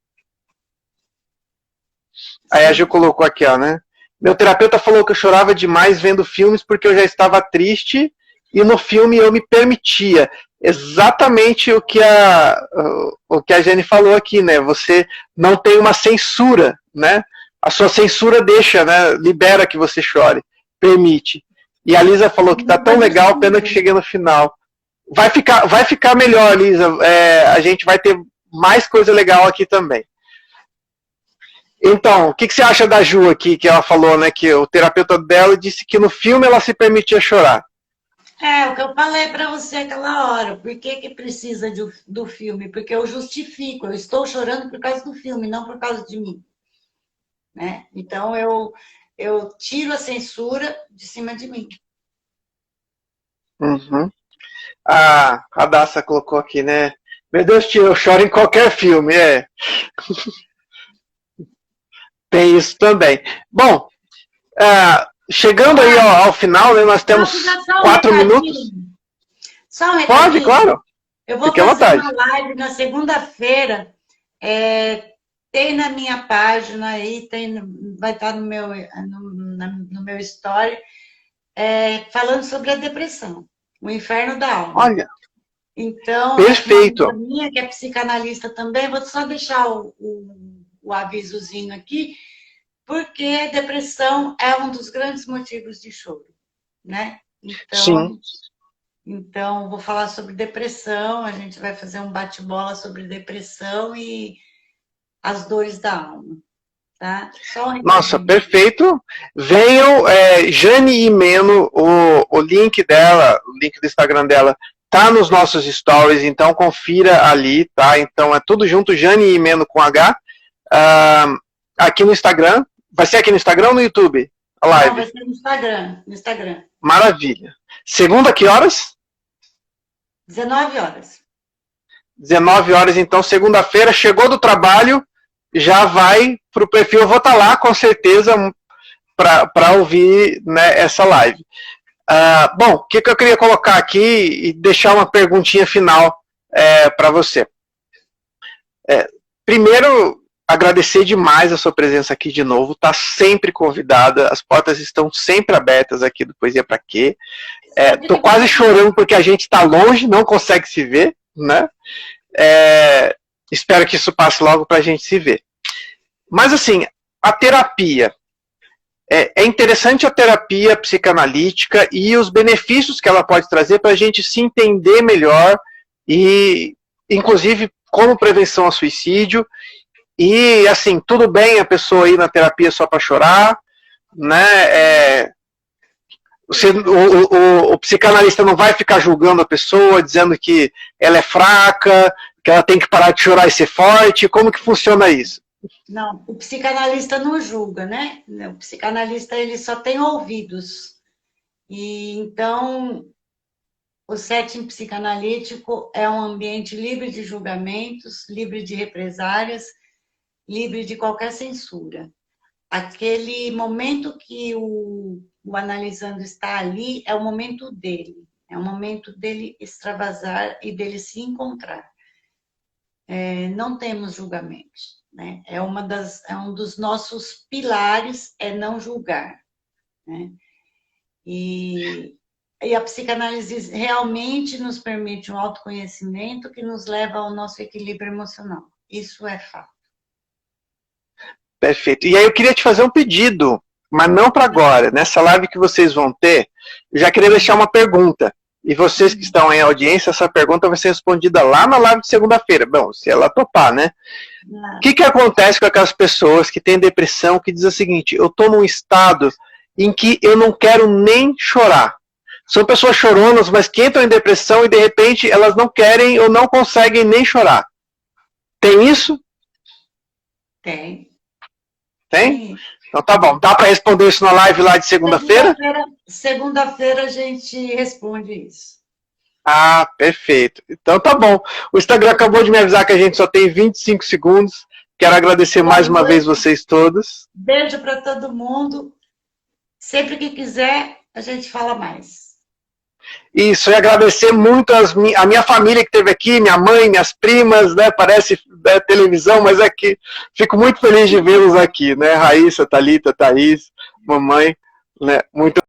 Speaker 1: Aí a Ju colocou aqui, ó, né? Meu terapeuta falou que eu chorava demais vendo filmes porque eu já estava triste e no filme eu me permitia. Exatamente o que a Jenny falou aqui, né? Você não tem uma censura, né? A sua censura deixa, né? Libera que você chore, permite. E a Lisa falou que tá tão legal, pena que cheguei no final. Vai ficar melhor, Lisa. A gente vai ter mais coisa legal aqui também. Então, o que você acha da Ju aqui, que ela falou, né, que o terapeuta dela disse que no filme ela se permitia chorar?
Speaker 3: O que eu falei para você aquela hora. Por que precisa do filme? Porque eu justifico, eu estou chorando por causa do filme, não por causa de mim. Né? Então, eu tiro a censura de cima de mim.
Speaker 1: Uhum. A Daça colocou aqui, né? Meu Deus, tio, eu choro em qualquer filme, Tem isso também. Bom, chegando aí ao final, né, nós temos 4 minutos.
Speaker 3: Só um recadinho.
Speaker 1: Pode, claro.
Speaker 3: Eu vou fazer uma live na segunda-feira. Tem na minha página aí, vai estar no meu story, falando sobre a depressão, o inferno da alma.
Speaker 1: Olha.
Speaker 3: Então,
Speaker 1: perfeito.
Speaker 3: A minha, que é psicanalista também, vou só deixar o avisozinho aqui, porque a depressão é um dos grandes motivos de choro, né? Então,
Speaker 1: sim.
Speaker 3: Então, vou falar sobre depressão, a gente vai fazer um bate-bola sobre depressão e as dores da alma, tá?
Speaker 1: Nossa, perfeito. Venham, Jane Imeno, o link dela, o link do Instagram dela, tá nos nossos stories, então confira ali, tá? Então é tudo junto, Jane Imeno com H. Aqui no Instagram. Vai ser aqui no Instagram ou no YouTube? A live?
Speaker 3: Não, vai ser no Instagram.
Speaker 1: Maravilha. Segunda, que horas?
Speaker 3: 19 horas.
Speaker 1: 19 horas, então, segunda-feira, chegou do trabalho, já vai pro perfil, eu vou estar lá, com certeza, para ouvir, né, essa live. Bom, o que eu queria colocar aqui e deixar uma perguntinha final para você. Primeiro, agradecer demais a sua presença aqui de novo, tá sempre convidada, as portas estão sempre abertas aqui do Poesia Pra Quê. Tô quase chorando porque a gente tá longe, não consegue se ver, né? Espero que isso passe logo pra gente se ver. Mas assim, a terapia, é interessante a terapia psicanalítica e os benefícios que ela pode trazer para a gente se entender melhor e, inclusive, como prevenção ao suicídio. E, assim, tudo bem a pessoa ir na terapia só para chorar, né? O psicanalista não vai ficar julgando a pessoa, dizendo que ela é fraca, que ela tem que parar de chorar e ser forte. Como que funciona isso?
Speaker 3: Não, o psicanalista não julga, né? O psicanalista, ele só tem ouvidos. E, então, o setting psicanalítico é um ambiente livre de julgamentos, livre de represárias, livre de qualquer censura. Aquele momento que o analisando está ali é o momento dele. É o momento dele extravasar e dele se encontrar. Não temos julgamentos. Né? É um dos nossos pilares, não julgar. Né? E a psicanálise realmente nos permite um autoconhecimento que nos leva ao nosso equilíbrio emocional. Isso é fato.
Speaker 1: Perfeito. E aí eu queria te fazer um pedido, mas não para agora. Nessa live que vocês vão ter, eu já queria deixar uma pergunta. E vocês que estão em audiência, essa pergunta vai ser respondida lá na live de segunda-feira. Bom, se ela topar, né? O que acontece com aquelas pessoas que têm depressão, que dizem o seguinte: eu estou num estado em que eu não quero nem chorar. São pessoas choronas, mas que entram em depressão e de repente elas não querem ou não conseguem nem chorar. Tem isso?
Speaker 3: Tem.
Speaker 1: Tem? Então tá bom. Dá para responder isso na live lá de segunda-feira?
Speaker 3: Segunda-feira a gente responde isso.
Speaker 1: Perfeito. Então tá bom. O Instagram acabou de me avisar que a gente só tem 25 segundos. Quero agradecer mais uma vez vocês todos.
Speaker 3: Beijo para todo mundo. Sempre que quiser, a gente fala mais.
Speaker 1: Isso, e agradecer muito a minha família que esteve aqui, minha mãe, minhas primas, né? Parece televisão, mas é que fico muito feliz de vê-los aqui, né? Raíssa, Thalita, Thaís, mamãe, né? Muito